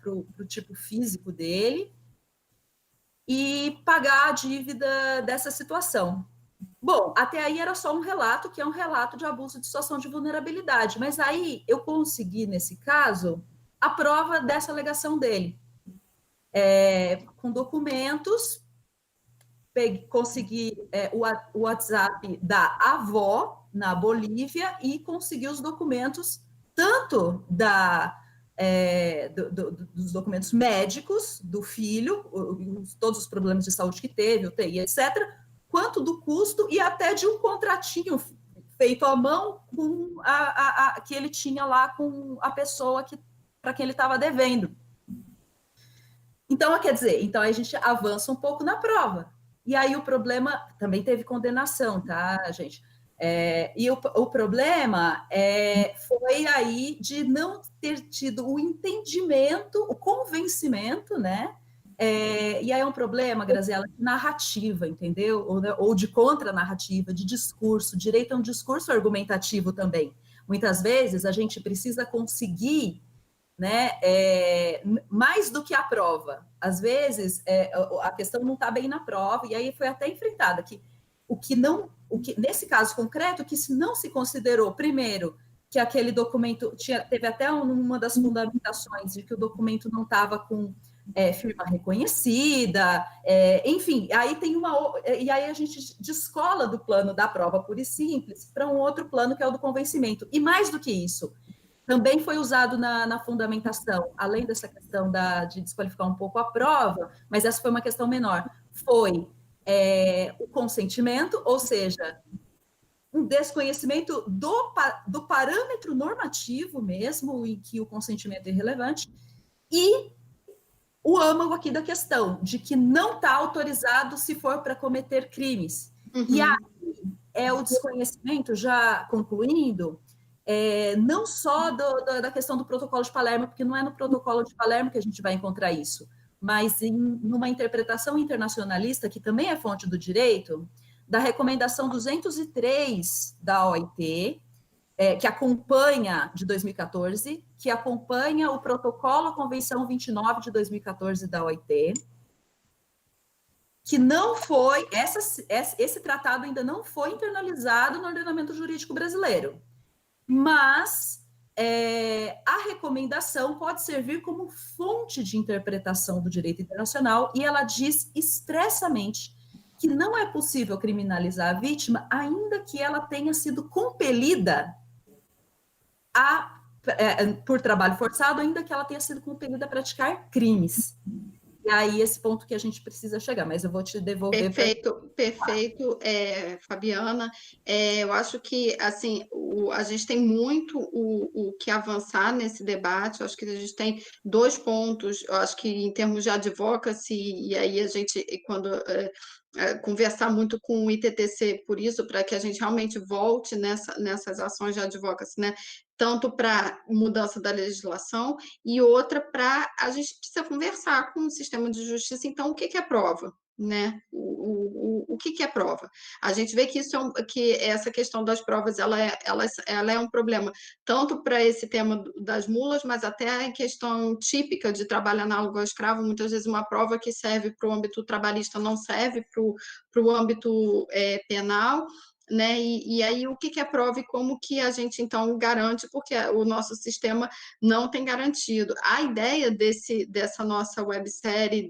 tipo físico dele, e pagar a dívida dessa situação. Bom, até aí era só um relato, que é um relato de abuso de situação de vulnerabilidade, mas aí eu consegui, nesse caso, a prova dessa alegação dele, com documentos, consegui o WhatsApp da avó na Bolívia e consegui os documentos, tanto dos documentos médicos do filho, todos os problemas de saúde que teve, UTI, etc., quanto do custo e até de um contratinho feito à mão com que ele tinha lá com a pessoa para quem ele estava devendo. Então, quer dizer, então a gente avança um pouco na prova. E aí o problema também teve condenação, tá, gente? E o problema foi aí de não ter tido o entendimento, o convencimento, né? E aí é um problema, Graziela, de narrativa, entendeu? Ou de contra-narrativa, de discurso. Direito é um discurso argumentativo também. Muitas vezes a gente precisa conseguir, né, mais do que a prova. Às vezes a questão não está bem na prova, e aí foi até enfrentada que nesse caso concreto, que não se considerou, primeiro, que aquele documento teve até uma das fundamentações de que o documento não estava com firma reconhecida, enfim, aí e aí a gente descola do plano da prova pura e simples para um outro plano, que é o do convencimento. E mais do que isso, também foi usado na fundamentação, além dessa questão de desqualificar um pouco a prova, mas essa foi uma questão menor, foi o consentimento, ou seja, um desconhecimento do parâmetro normativo mesmo, em que o consentimento é irrelevante, e o âmago aqui da questão, de que não está autorizado se for para cometer crimes. Uhum. E aí o desconhecimento, já concluindo, não só da questão do protocolo de Palermo, porque não é no protocolo de Palermo que a gente vai encontrar isso, mas numa interpretação internacionalista, que também é fonte do direito, da recomendação 203 da OIT, que acompanha, de 2014, que acompanha o protocolo Convenção 29 de 2014 da OIT, que não foi, esse tratado ainda não foi internalizado no ordenamento jurídico brasileiro, mas a recomendação pode servir como fonte de interpretação do direito internacional, e ela diz expressamente que não é possível criminalizar a vítima, ainda que ela tenha sido compelida por trabalho forçado, ainda que ela tenha sido compelida a praticar crimes. E aí, esse ponto que a gente precisa chegar, mas eu vou te devolver. Perfeito, Fabiana. Eu acho que, assim, a gente tem muito o que avançar nesse debate. Eu acho que a gente tem 2 pontos, eu acho que em termos de advocacy, e aí a gente, quando conversar muito com o ITTC por isso, para que a gente realmente volte nessas ações de advocacy, né? Tanto para mudança da legislação, e outra para a gente precisa conversar com o sistema de justiça. Então, o que é prova? Né? O que é prova? A gente vê que que essa questão das provas ela é um problema, tanto para esse tema das mulas, mas até a questão típica de trabalho análogo ao escravo. Muitas vezes uma prova que serve para o âmbito trabalhista não serve para o âmbito penal. né? E aí o que é prova e como que a gente então garante, porque o nosso sistema não tem garantido. A ideia dessa nossa websérie,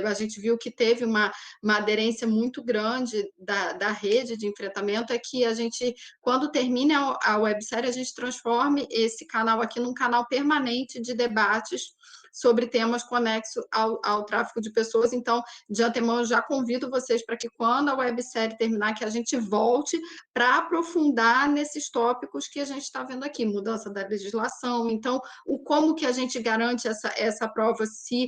a gente viu que teve uma aderência muito grande da rede de enfrentamento, é que a gente, quando termina a websérie, a gente transforme esse canal aqui num canal permanente de debates sobre temas conexos ao tráfico de pessoas. Então, de antemão, eu já convido vocês para que, quando a websérie terminar, que a gente volte para aprofundar nesses tópicos que a gente está vendo aqui, mudança da legislação. Então, como que a gente garante essa prova, se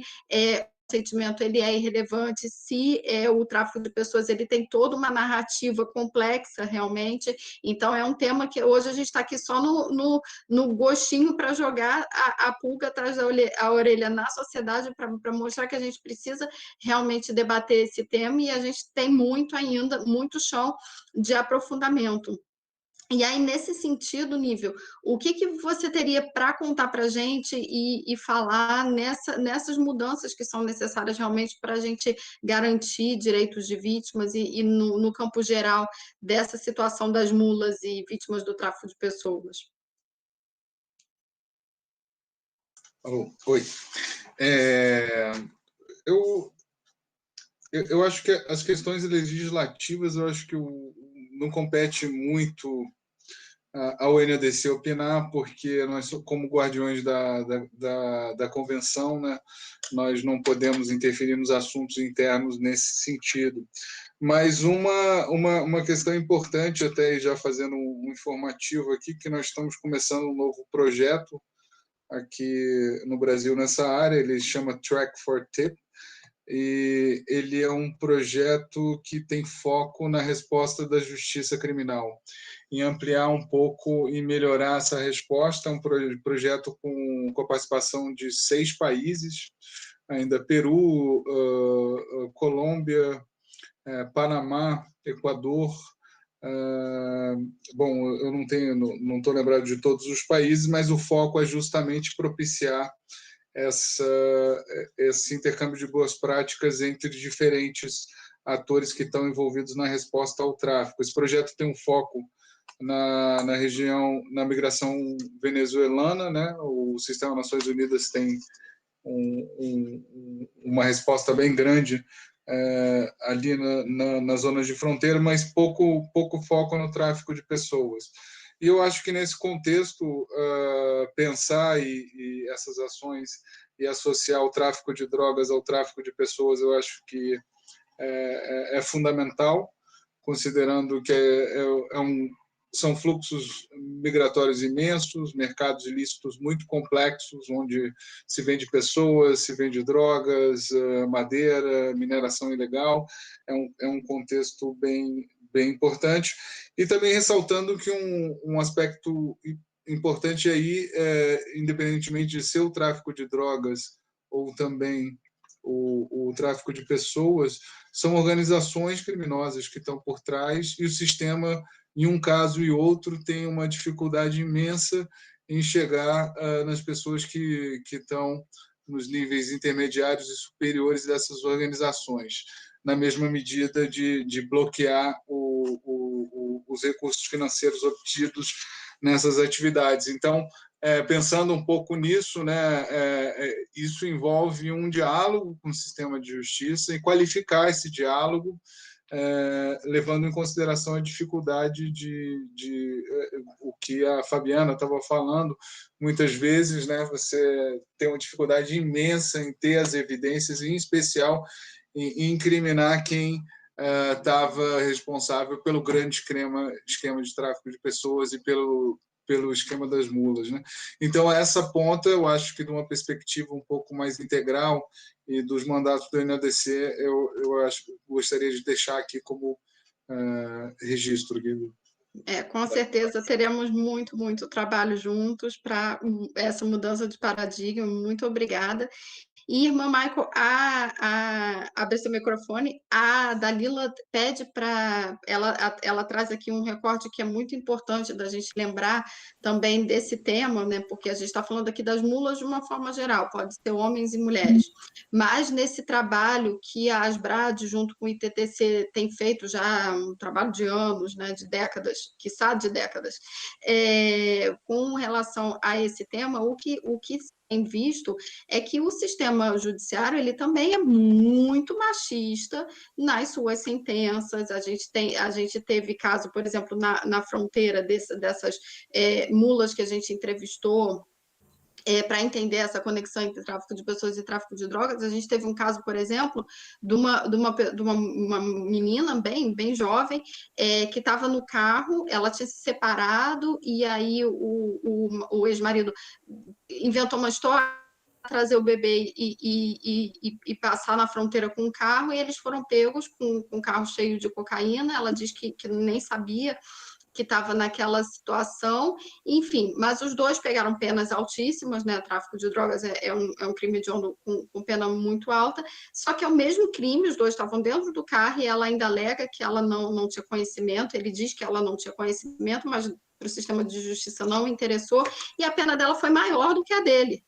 o sentimento ele é irrelevante, se o tráfico de pessoas ele tem toda uma narrativa complexa realmente. Então, é um tema que hoje a gente está aqui só no gostinho para jogar a pulga atrás da orelha na sociedade, para mostrar que a gente precisa realmente debater esse tema, e a gente tem muito ainda, muito chão de aprofundamento. E aí, nesse sentido, Nível, o que você teria para contar para a gente e falar nessas mudanças que são necessárias realmente para a gente garantir direitos de vítimas e no campo geral dessa situação das mulas e vítimas do tráfico de pessoas? Oi. Eu acho que as questões legislativas, eu acho que não compete muito ao NADC opinar, porque nós, como guardiões da convenção, né, nós não podemos interferir nos assuntos internos nesse sentido. Mas uma questão importante, até já fazendo um informativo aqui, que nós estamos começando um novo projeto aqui no Brasil nessa área, ele chama Track for TIP, e ele é um projeto que tem foco na resposta da justiça criminal, em ampliar um pouco e melhorar essa resposta. É um projeto com a participação de 6 países, ainda Peru, Colômbia, Panamá, Equador. Bom, eu não estou lembrado de todos os países, mas o foco é justamente propiciar esse intercâmbio de boas práticas entre diferentes atores que estão envolvidos na resposta ao tráfico. Esse projeto tem um foco na região, na migração venezuelana, né? O Sistema Nações Unidas tem uma resposta bem grande ali nas zonas de fronteira, mas pouco foco no tráfico de pessoas. E eu acho que, nesse contexto, pensar e essas ações e associar o tráfico de drogas ao tráfico de pessoas, eu acho que é fundamental, considerando que são fluxos migratórios imensos, mercados ilícitos muito complexos, onde se vende pessoas, se vende drogas, madeira, mineração ilegal. É um contexto bem importante. E também ressaltando que um aspecto importante aí, independentemente de ser o tráfico de drogas ou também o tráfico de pessoas, são organizações criminosas que estão por trás, e o sistema, em um caso e outro, tem uma dificuldade imensa em chegar nas pessoas que estão nos níveis intermediários e superiores dessas organizações, na mesma medida de bloquear os recursos financeiros obtidos nessas atividades. Então, pensando um pouco nisso, né, isso envolve um diálogo com o sistema de justiça e qualificar esse diálogo, levando em consideração a dificuldade o que a Fabiana estava falando, muitas vezes, né, você tem uma dificuldade imensa em ter as evidências, e, em especial, em incriminar quem estava responsável pelo grande esquema de tráfico de pessoas e pelo esquema das mulas, né? Então, essa ponta, eu acho que, de uma perspectiva um pouco mais integral e dos mandatos do NADC, eu acho que gostaria de deixar aqui como registro, Guido. Com certeza teremos muito trabalho juntos para essa mudança de paradigma. Muito obrigada. E, irmã Michael, abre seu microfone. A Dalila pede para... Ela traz aqui um recorte que é muito importante da gente lembrar também desse tema, né? Porque a gente está falando aqui das mulas de uma forma geral, pode ser homens e mulheres. Mas nesse trabalho que a Asbrad, junto com o ITTC, tem feito já um trabalho de anos, né? De décadas, quiçá de décadas, com relação a esse tema, o que tem visto é que o sistema judiciário ele também é muito machista nas suas sentenças. A gente teve caso, por exemplo, na fronteira dessas mulas que a gente entrevistou, para entender essa conexão entre tráfico de pessoas e tráfico de drogas. A gente teve um caso, por exemplo, de uma menina bem jovem, que estava no carro, ela tinha se separado, e aí o ex-marido inventou uma história, trazer o bebê e passar na fronteira com o carro, e eles foram pegos com um carro cheio de cocaína. Ela diz que nem sabia que estava naquela situação, enfim, mas os dois pegaram penas altíssimas, né? Tráfico de drogas é um crime hediondo com pena muito alta, só que é o mesmo crime, os dois estavam dentro do carro e ela ainda alega que ela não tinha conhecimento, ele diz que ela não tinha conhecimento, mas para o sistema de justiça não interessou, e a pena dela foi maior do que a dele.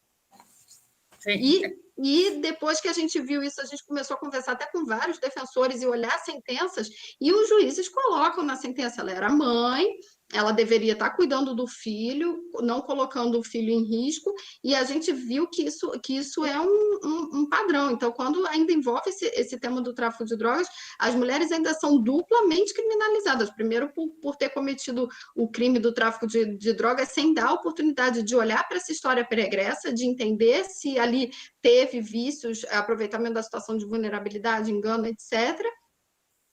E depois que a gente viu isso, a gente começou a conversar até com vários defensores e olhar sentenças, e os juízes colocam na sentença, ela era mãe, ela deveria estar cuidando do filho, não colocando o filho em risco, e a gente viu que isso é um padrão. Então, quando ainda envolve esse tema do tráfico de drogas, as mulheres ainda são duplamente criminalizadas. Primeiro, por ter cometido o crime do tráfico de drogas, sem dar a oportunidade de olhar para essa história pregressa, de entender se ali teve vícios, aproveitamento da situação de vulnerabilidade, engano, etc.,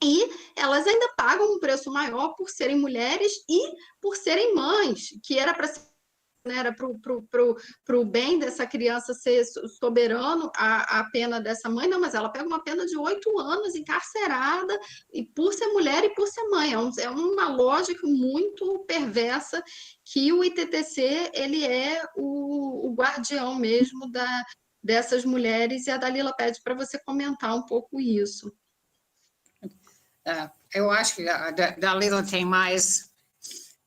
e elas ainda pagam um preço maior por serem mulheres e por serem mães, que era para o bem dessa criança ser soberano a pena dessa mãe, não, mas ela pega uma pena de 8 anos encarcerada, e por ser mulher e por ser mãe. É uma lógica muito perversa, que o ITTC ele é o guardião mesmo dessas mulheres, e a Dalila pede para você comentar um pouco isso. Eu acho que a Dalila tem mais,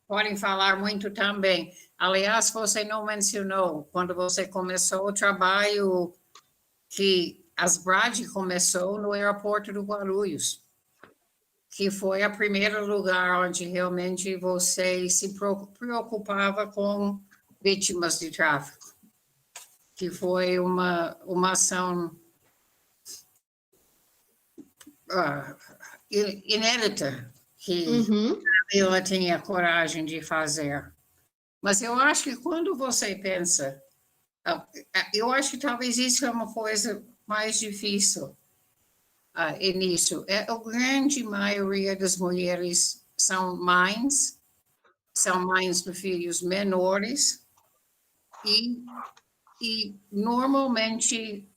podem falar muito também. Aliás, você não mencionou, quando você começou o trabalho, que Asbrad começou no aeroporto do Guarulhos, que foi o primeiro lugar onde realmente você se preocupava com vítimas de tráfico, que foi uma ação inédita que ela tinha coragem de fazer. Mas eu acho que quando você pensa, eu acho que talvez isso é uma coisa mais difícil nisso. A grande maioria das mulheres são mães de filhos menores, e normalmente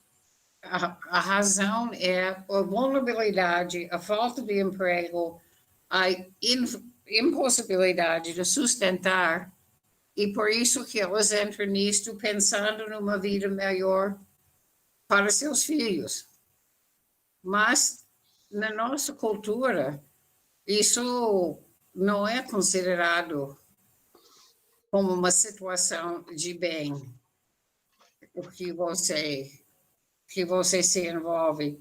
a razão é a vulnerabilidade, a falta de emprego, a impossibilidade de sustentar, e por isso que elas entram nisto pensando numa vida melhor para seus filhos. Mas, na nossa cultura, isso não é considerado como uma situação de bem, o que você se envolve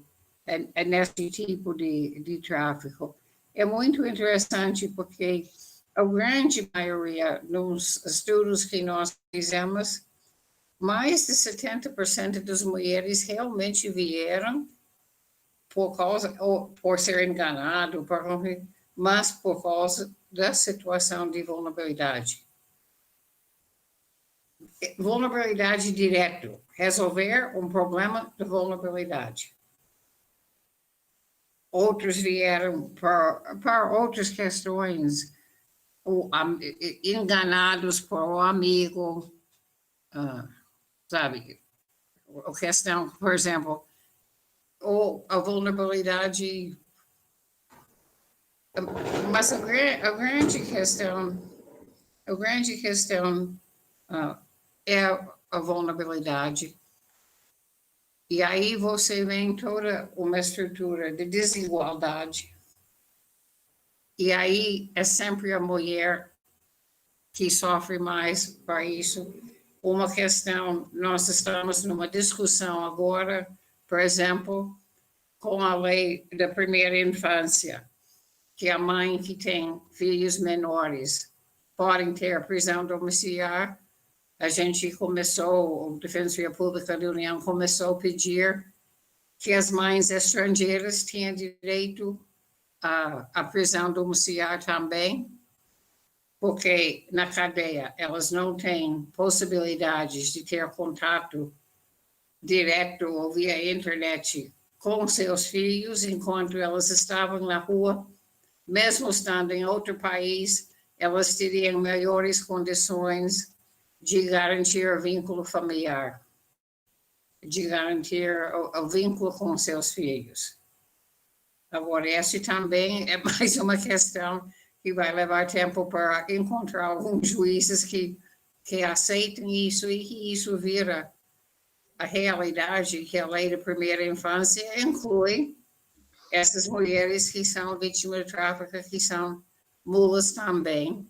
nesse tipo de tráfico. É muito interessante porque a grande maioria, nos estudos que nós fizemos, mais de 70% das mulheres realmente vieram por ser enganado, mas por causa da situação de vulnerabilidade. Vulnerabilidade direta, resolver um problema de vulnerabilidade. Outros vieram para outras questões, enganados por um amigo, sabe? A questão, por exemplo, ou a vulnerabilidade, mas a grande questão é a vulnerabilidade, E aí você vem toda uma estrutura de desigualdade. E aí é sempre a mulher que sofre mais para isso. Uma questão, nós estamos numa discussão agora, por exemplo, com a lei da primeira infância, que a mãe que tem filhos menores podem ter prisão domiciliar. A gente começou, a Defensoria Pública da União começou a pedir que as mães estrangeiras tenham direito à prisão domiciliar também, porque na cadeia elas não têm possibilidades de ter contato direto ou via internet com seus filhos enquanto elas estavam na rua, mesmo estando em outro país, elas teriam melhores condições de garantir o vínculo familiar, de garantir o vínculo com seus filhos. Agora, essa também é mais uma questão que vai levar tempo para encontrar alguns juízes que aceitem isso e que isso vira a realidade, que a lei da primeira infância inclui essas mulheres que são vítimas de tráfico, que são mulas também,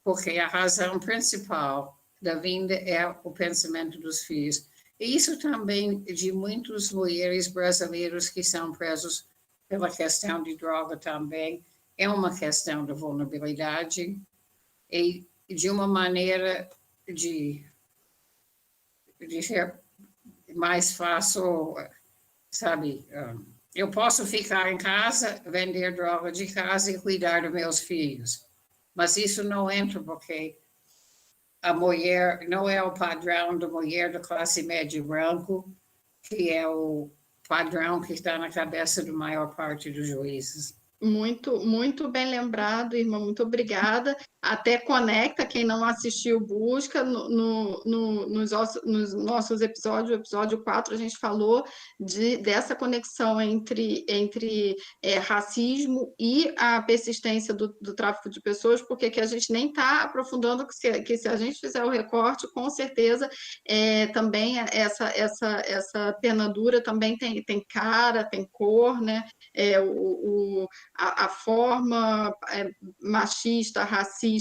porque a razão principal da vinda é o pensamento dos filhos. E isso também de muitas mulheres brasileiras que são presos pela questão de droga também, é uma questão de vulnerabilidade e de uma maneira de ser mais fácil, sabe? Eu posso ficar em casa, vender droga de casa e cuidar dos meus filhos, mas isso não entra porque a mulher não é o padrão da mulher da classe média branco, que é o padrão que está na cabeça da maior parte dos juízes. Muito, muito bem lembrado, irmã, muito obrigada. Até conecta, quem não assistiu, busca nos nossos episódios, o episódio 4, a gente falou dessa conexão entre racismo e a persistência do tráfico de pessoas, porque que a gente nem está aprofundando, que se a gente fizer o recorte, com certeza, também essa pena dura também tem cara, tem cor, né? A forma machista, racista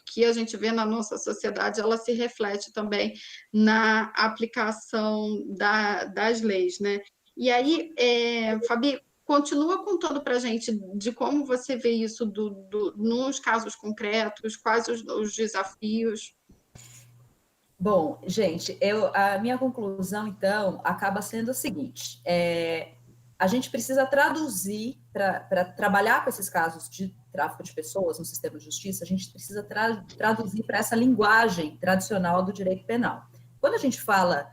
que a gente vê na nossa sociedade, ela se reflete também na aplicação das leis, né? E aí, Fabi, continua contando para a gente de como você vê isso nos casos concretos, quais os desafios. Bom, gente, a minha conclusão, então, acaba sendo o seguinte: a gente precisa traduzir, para trabalhar com esses casos de tráfico de pessoas no sistema de justiça, a gente precisa traduzir para essa linguagem tradicional do direito penal. Quando a gente fala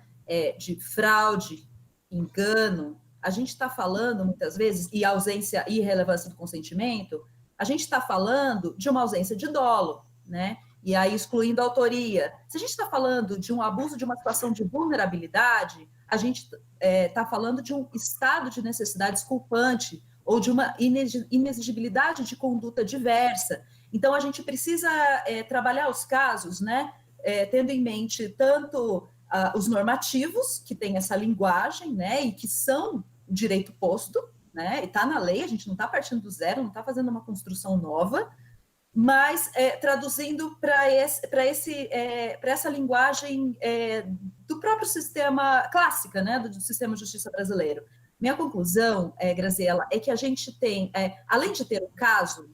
de fraude, engano, a gente está falando, muitas vezes, e ausência e irrelevância do consentimento, a gente está falando de uma ausência de dolo, né? E aí excluindo a autoria. Se a gente está falando de um abuso de uma situação de vulnerabilidade, a gente está falando de um estado de necessidade desculpante ou de uma inexigibilidade de conduta diversa. Então, a gente precisa trabalhar os casos, né, tendo em mente tanto os normativos, que tem essa linguagem, né, e que são o direito posto, né, e está na lei, a gente não está partindo do zero, não está fazendo uma construção nova, mas traduzindo para essa linguagem do próprio sistema clássica, né, do sistema de justiça brasileiro. Minha conclusão, Graziela, é que a gente tem, além de ter o caso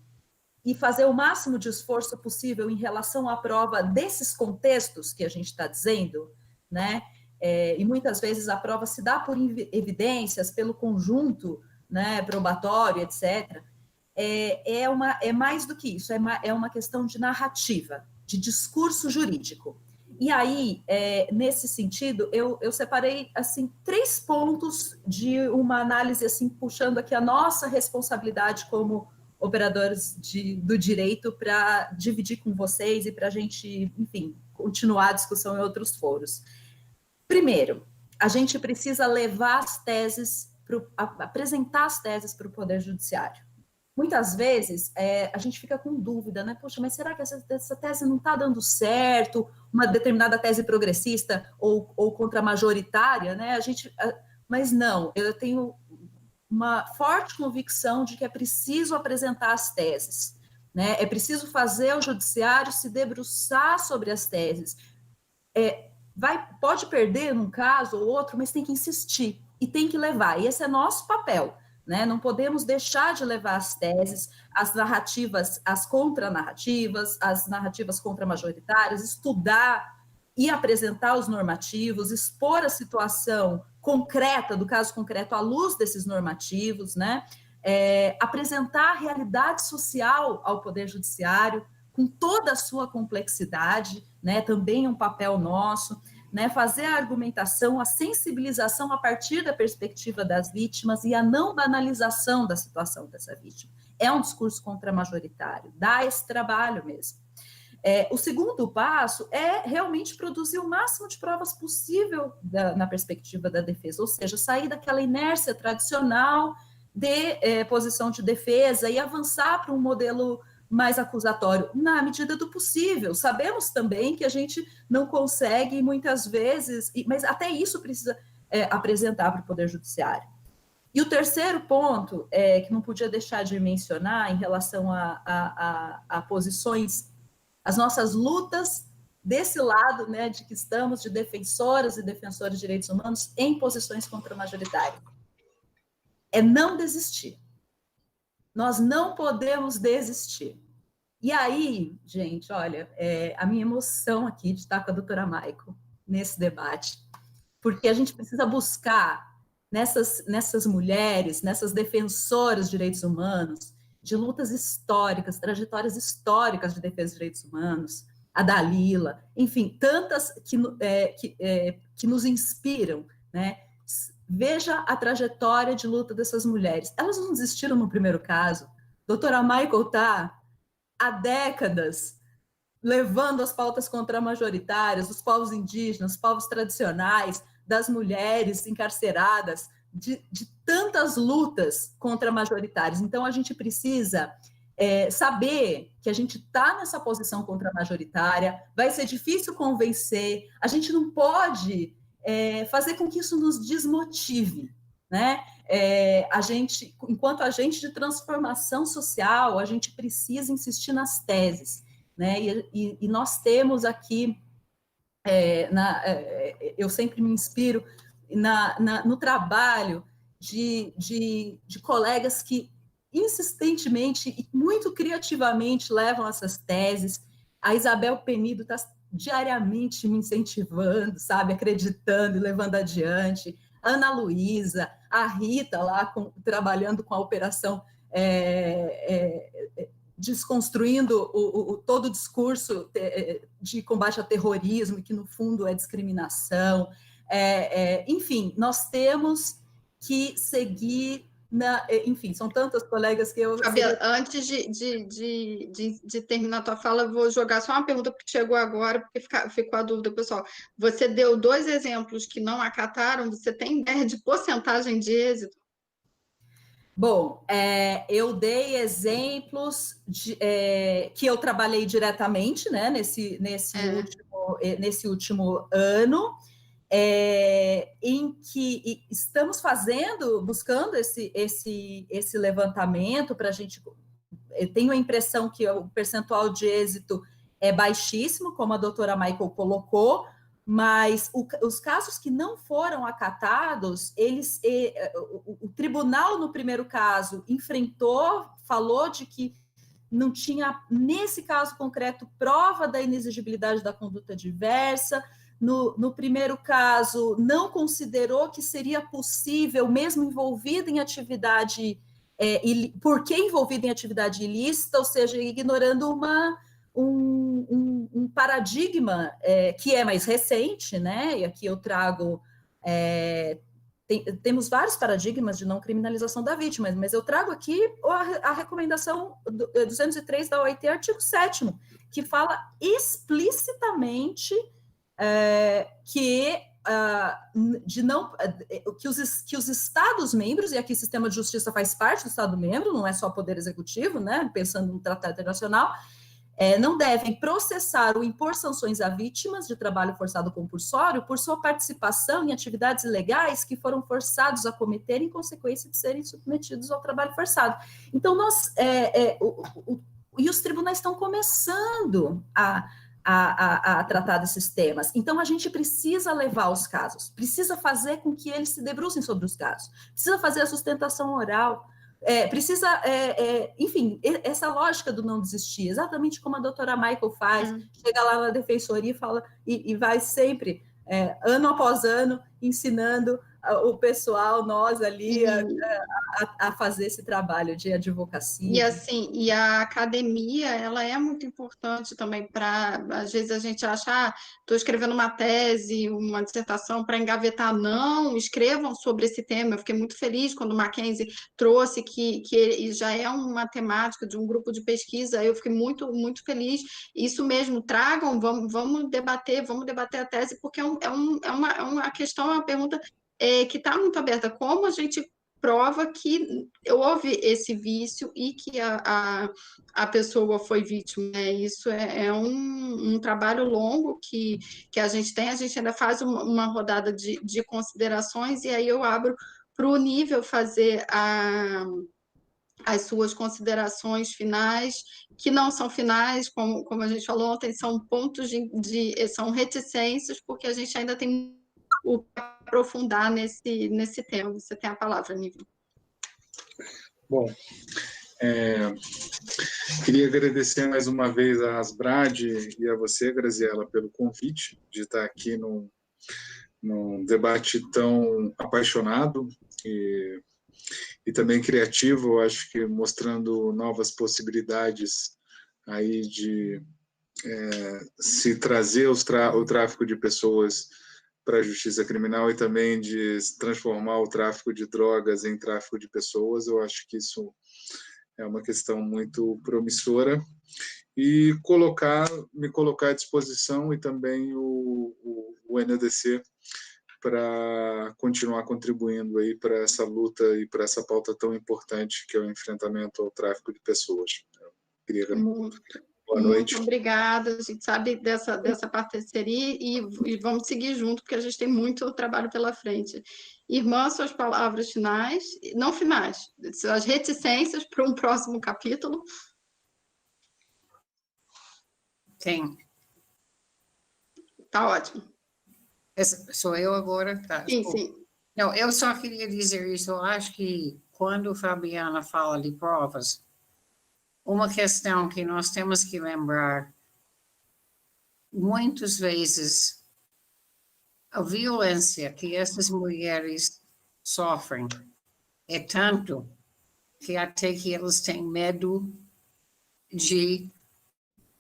e fazer o máximo de esforço possível em relação à prova desses contextos que a gente está dizendo, né, e muitas vezes a prova se dá por evidências, pelo conjunto, né, probatório, etc., é mais do que isso, é uma questão de narrativa, de discurso jurídico. E aí, nesse sentido, eu separei assim 3 pontos de uma análise, assim, puxando aqui a nossa responsabilidade como operadores do direito para dividir com vocês e para a gente, enfim, continuar a discussão em outros foros. Primeiro, a gente precisa levar as teses, apresentar as teses para o Poder Judiciário. muitas vezes a gente fica com dúvida, né? Poxa, mas será que essa tese não está dando certo? Uma determinada tese progressista ou contra-majoritária, né? Mas não, eu tenho uma forte convicção de que é preciso apresentar as teses, né? É preciso fazer o judiciário se debruçar sobre as teses. Pode perder num caso ou outro, mas tem que insistir e tem que levar. E esse é nosso papel, né? Não podemos deixar de levar as teses, as narrativas, as contranarrativas, as narrativas contramajoritárias, estudar e apresentar os normativos, expor a situação concreta, do caso concreto, à luz desses normativos, né? Apresentar a realidade social ao Poder Judiciário, com toda a sua complexidade, né? Também é um papel nosso, né? Fazer a argumentação, a sensibilização a partir da perspectiva das vítimas e a não banalização da situação dessa vítima. É um discurso contramajoritário, dá esse trabalho mesmo. O segundo passo é realmente produzir o máximo de provas possível na perspectiva da defesa, ou seja, sair daquela inércia tradicional de posição de defesa e avançar para um modelo mais acusatório, na medida do possível. Sabemos também que a gente não consegue muitas vezes, mas até isso precisa apresentar para o Poder Judiciário. E o terceiro ponto, que não podia deixar de mencionar em relação a posições, as nossas lutas desse lado, né, de que estamos, de defensoras e defensores de direitos humanos em posições contramajoritárias. É não desistir. Nós não podemos desistir. E aí, gente, olha, a minha emoção aqui de estar com a doutora Maico nesse debate, porque a gente precisa buscar nessas mulheres, nessas defensoras de direitos humanos, de lutas históricas, trajetórias históricas de defesa de direitos humanos, a Dalila, enfim, tantas que nos inspiram, né? Veja a trajetória de luta dessas mulheres. Elas não desistiram no primeiro caso. Doutora Maico está há décadas levando as pautas contramajoritárias, dos povos indígenas, povos tradicionais, das mulheres encarceradas, de tantas lutas contramajoritárias. Então, a gente precisa saber que a gente está nessa posição contramajoritária, vai ser difícil convencer, a gente não pode fazer com que isso nos desmotive, né? Enquanto agente de transformação social, a gente precisa insistir nas teses, né? E nós temos aqui, eu sempre me inspiro no trabalho de colegas que insistentemente e muito criativamente levam essas teses. A Isabel Penido está diariamente me incentivando, sabe, acreditando e levando adiante. Ana Luísa, a Rita lá trabalhando com a operação, desconstruindo todo o discurso de combate ao terrorismo, que no fundo é discriminação. Enfim, nós temos que seguir enfim, são tantas colegas que eu... Fabiola, antes de terminar a tua fala, eu vou jogar só uma pergunta que chegou agora, porque ficou a dúvida, pessoal. Você deu 2 exemplos que não acataram, você tem ideia de porcentagem de êxito? Bom, eu dei exemplos que eu trabalhei diretamente, né, nesse último ano, em que estamos buscando esse levantamento para a gente. Eu tenho a impressão que o percentual de êxito é baixíssimo, como a doutora Maico colocou, mas os casos que não foram acatados, o tribunal, no primeiro caso, falou de que não tinha, nesse caso concreto, prova da inexigibilidade da conduta diversa. No primeiro caso, não considerou que seria possível, mesmo envolvido em atividade, porque envolvido em atividade ilícita, ou seja, ignorando um paradigma que é mais recente, né? E aqui eu trago... temos vários paradigmas de não criminalização da vítima, mas eu trago aqui a recomendação 203 da OIT, artigo 7º, que fala explicitamente que que os Estados-membros, e aqui o sistema de justiça faz parte do Estado-membro, não é só poder executivo, né, pensando no tratado internacional, não devem processar ou impor sanções a vítimas de trabalho forçado compulsório por sua participação em atividades ilegais que foram forçados a cometer em consequência de serem submetidos ao trabalho forçado. Então, e os tribunais estão começando a tratar desses temas. Então, a gente precisa levar os casos, precisa fazer com que eles se debrucem sobre os casos, precisa fazer a sustentação oral, enfim, essa lógica do não desistir, exatamente como a doutora Michael faz, chega lá na defensoria e fala, e vai sempre, ano após ano, ensinando o pessoal, nós ali, a fazer esse trabalho de advocacia. E assim, e a academia, ela é muito importante também para, às vezes a gente acha, estou escrevendo uma tese, uma dissertação para engavetar. Não, escrevam sobre esse tema. Eu fiquei muito feliz quando o Mackenzie trouxe que já é uma temática de um grupo de pesquisa. Eu fiquei muito, muito feliz. Isso mesmo, tragam, vamos debater a tese, porque é uma questão, uma pergunta que está muito aberta. Como a gente prova que houve esse vício e que a pessoa foi vítima, né? Isso é um trabalho longo que a gente ainda faz uma rodada de considerações, e aí eu abro para o Nível fazer as suas considerações finais, que não são finais, como a gente falou ontem, são pontos são reticências, porque a gente ainda tem o que aprofundar nesse tema. Você tem a palavra, Nível. Bom, queria agradecer mais uma vez a Asbrad e a você, Graziela, pelo convite de estar aqui num debate tão apaixonado e também criativo, acho que mostrando novas possibilidades aí de se trazer o tráfico de pessoas para a justiça criminal e também de transformar o tráfico de drogas em tráfico de pessoas. Eu acho que isso é uma questão muito promissora, e me colocar à disposição, e também o NDC, para continuar contribuindo aí para essa luta e para essa pauta tão importante que é o enfrentamento ao tráfico de pessoas. Eu queria... Boa noite. Muito obrigada, a gente sabe dessa parceria e vamos seguir junto, porque a gente tem muito trabalho pela frente. Irmã, suas palavras finais, não finais, suas reticências para um próximo capítulo. Tem. Tá ótimo. Sou eu agora? Tá. Sim, sim. Não, eu só queria dizer isso, eu acho que quando Fabiana fala de provas, uma questão que nós temos que lembrar, muitas vezes, a violência que essas mulheres sofrem é tanto que até que elas têm medo de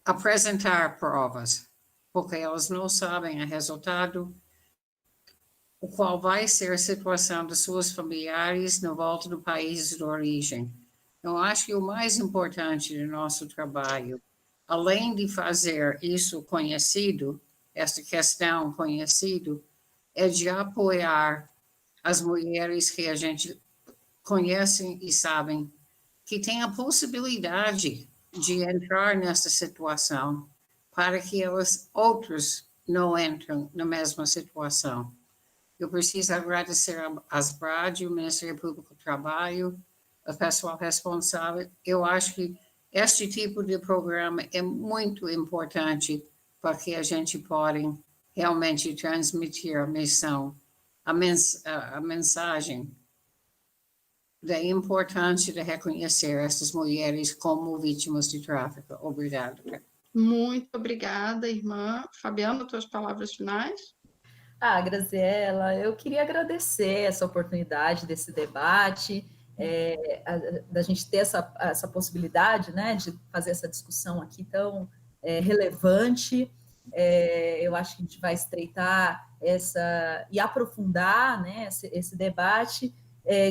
apresentar provas, porque elas não sabem o resultado, o qual vai ser a situação de suas familiares na volta do país de origem. Eu acho que o mais importante do nosso trabalho, além de fazer isso conhecido, essa questão conhecido, é de apoiar as mulheres que a gente conhece e sabem que têm a possibilidade de entrar nessa situação, para que outros não entrem na mesma situação. Eu preciso agradecer a Asbrad, o Ministério Público do Trabalho, o pessoal responsável. Eu acho que este tipo de programa é muito importante para que a gente possa realmente transmitir a missão, a mensagem da importância de reconhecer essas mulheres como vítimas de tráfico. Obrigada. Muito obrigada, irmã. Fabiana, tuas palavras finais? Graziela, eu queria agradecer essa oportunidade desse debate, da gente ter essa possibilidade, né, de fazer essa discussão aqui tão relevante. Eu acho que a gente vai estreitar e aprofundar, né, esse debate.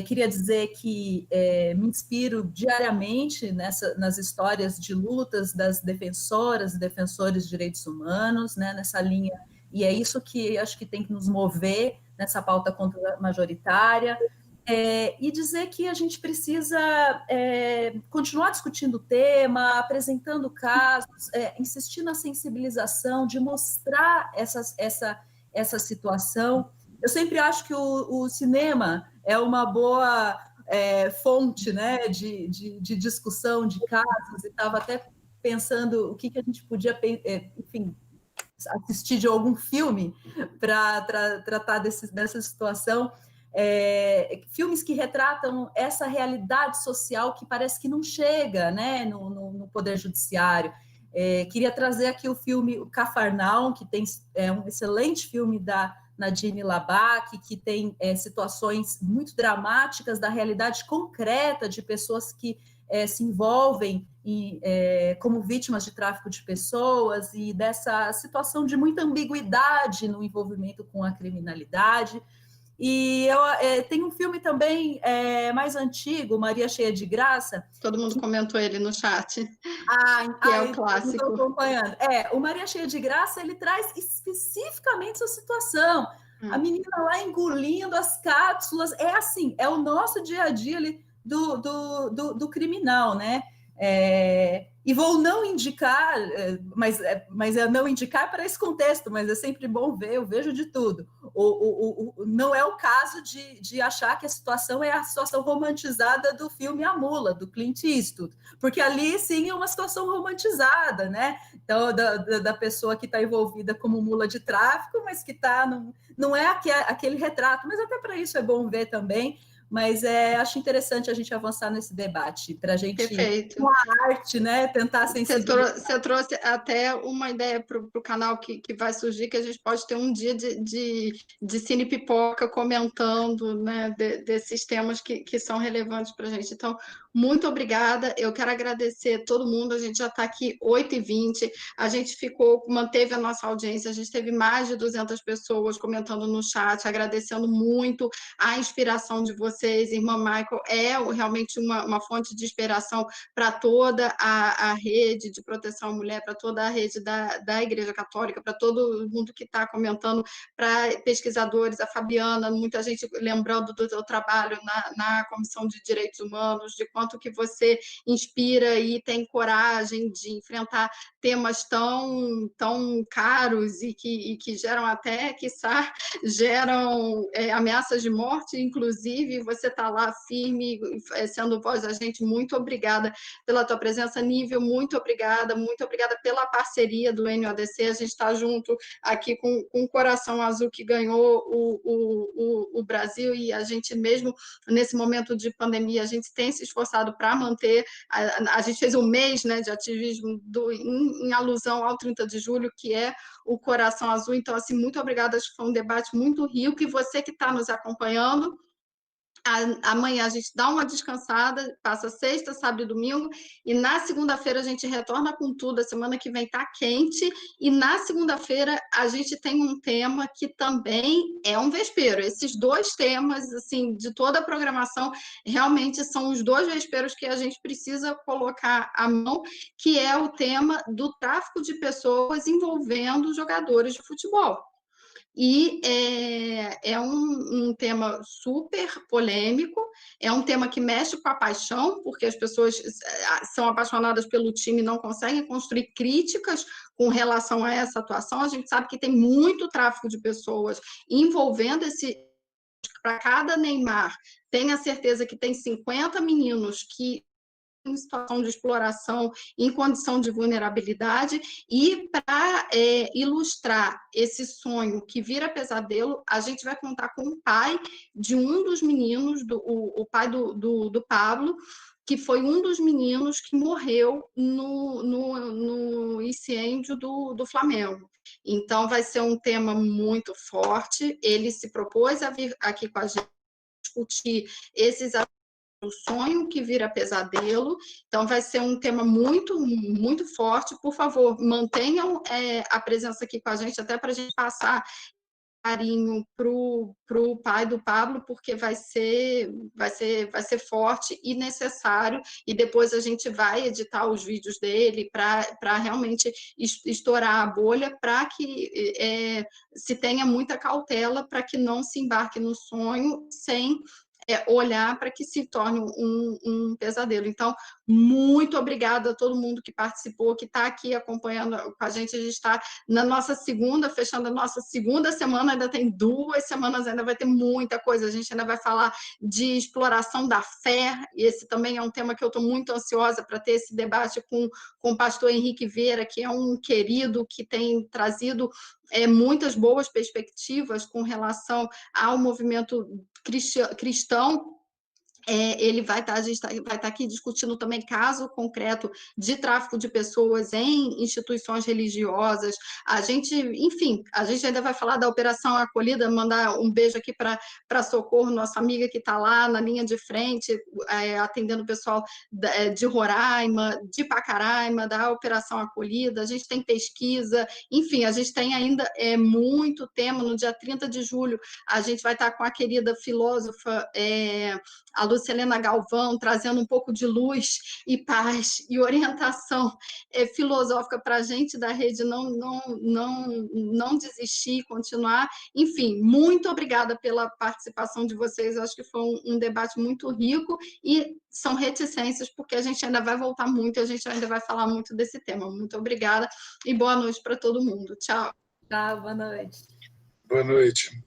Queria dizer que me inspiro diariamente nas histórias de lutas das defensoras e defensores de direitos humanos, né, nessa linha e é isso que acho que tem que nos mover nessa pauta contra-majoritária, e dizer que a gente precisa continuar discutindo o tema, apresentando casos, insistir na sensibilização, de mostrar essa situação. Eu sempre acho que o cinema é uma boa fonte, né, de discussão de casos, e estava até pensando o que a gente podia, enfim, assistir de algum filme para tratar dessa situação. Filmes que retratam essa realidade social que parece que não chega, né, no Poder Judiciário. Queria trazer aqui o filme O Cafarnaum, que é um excelente filme da Nadine Labak, que tem situações muito dramáticas da realidade concreta de pessoas que se envolvem como vítimas de tráfico de pessoas, e dessa situação de muita ambiguidade no envolvimento com a criminalidade. E tem um filme também mais antigo, Maria Cheia de Graça. Todo mundo comentou ele no chat. Que é o clássico. Estou acompanhando. O Maria Cheia de Graça, ele traz especificamente essa situação. A menina lá engolindo as cápsulas. Assim, é o nosso dia a dia ali do criminal, né? E vou não indicar, mas é não indicar para esse contexto, mas é sempre bom ver, eu vejo de tudo. Não é o caso de achar que a situação é a situação romantizada do filme A Mula, do Clint Eastwood, porque ali sim é uma situação romantizada, né? Então, da pessoa que está envolvida como mula de tráfico, mas que não é aquele retrato, mas até para isso é bom ver também. Mas acho interessante a gente avançar nesse debate, para a gente, com a arte, né, tentar sensibilizar. Você trouxe até uma ideia para o canal que vai surgir, que a gente pode ter um dia de Cine Pipoca comentando, né, desses temas que são relevantes para a gente. Então, muito obrigada. Eu quero agradecer a todo mundo. A gente já está aqui 8h20. A gente manteve a nossa audiência. A gente teve mais de 200 pessoas comentando no chat, agradecendo muito a inspiração de vocês. Irmã Michael é realmente uma fonte de inspiração para toda a rede de proteção à mulher, para toda a rede da Igreja Católica, para todo mundo que está comentando, para pesquisadores, a Fabiana, muita gente lembrando do seu trabalho na Comissão de Direitos Humanos, de quanto que você inspira e tem coragem de enfrentar temas tão caros e que geram até, quiçá, geram ameaças de morte, inclusive. Você está lá firme, sendo voz da gente. Muito obrigada pela tua presença, Nível, muito obrigada pela parceria do NODC. A gente está junto aqui com o Coração Azul, que ganhou o Brasil, e a gente, mesmo nesse momento de pandemia, a gente tem se esforçado para manter. A gente fez um mês, né, de ativismo em alusão ao 30 de julho, que é o Coração Azul. Então, assim, muito obrigada, acho que foi um debate muito rico, e você que está nos acompanhando, amanhã a gente dá uma descansada, passa sexta, sábado e domingo, e na segunda-feira a gente retorna com tudo. A semana que vem está quente, e na segunda-feira a gente tem um tema que também é um vespeiro. Esses dois temas, assim, de toda a programação, realmente são os dois vesperos que a gente precisa colocar à mão, que é o tema do tráfico de pessoas envolvendo jogadores de futebol. E é um tema super polêmico, é um tema que mexe com a paixão, porque as pessoas são apaixonadas pelo time e não conseguem construir críticas com relação a essa atuação. A gente sabe que tem muito tráfico de pessoas envolvendo esse... Para cada Neymar, tenha certeza que tem 50 meninos que em situação de exploração, em condição de vulnerabilidade. E para ilustrar esse sonho que vira pesadelo, a gente vai contar com o pai de um dos meninos, o pai do Pablo, que foi um dos meninos que morreu no incêndio do Flamengo. Então, vai ser um tema muito forte. Ele se propôs a vir aqui com a gente discutir o sonho que vira pesadelo. Então, vai ser um tema muito, muito forte. Por favor, mantenham a presença aqui com a gente, até para a gente passar carinho para o pai do Pablo, porque vai ser forte e necessário, e depois a gente vai editar os vídeos dele para realmente estourar a bolha, para que se tenha muita cautela, para que não se embarque no sonho sem olhar para que se torne um pesadelo. Então, muito obrigada a todo mundo que participou, que está aqui acompanhando com a gente. A gente está na nossa fechando a nossa segunda semana, ainda tem 2 semanas, ainda vai ter muita coisa. A gente ainda vai falar de exploração da fé, e esse também é um tema que eu estou muito ansiosa para ter esse debate com o pastor Henrique Vera, que é um querido que tem trazido muitas boas perspectivas com relação ao movimento cristão. Ele a gente vai estar aqui discutindo também caso concreto de tráfico de pessoas em instituições religiosas. A gente ainda vai falar da Operação Acolhida, mandar um beijo aqui para Socorro, nossa amiga que está lá na linha de frente, atendendo o pessoal de Roraima, de Pacaraima, da Operação Acolhida. A gente tem pesquisa, enfim, a gente tem ainda muito tema. No dia 30 de julho, a gente vai estar com a querida filósofa, a Lucilena Galvão, trazendo um pouco de luz e paz e orientação filosófica para a gente da rede não desistir, continuar. Enfim, muito obrigada pela participação de vocês. Eu acho que foi um debate muito rico, e são reticências, porque a gente ainda vai voltar muito, a gente ainda vai falar muito desse tema. Muito obrigada e boa noite para todo mundo. Tchau. Tchau, boa noite. Boa noite.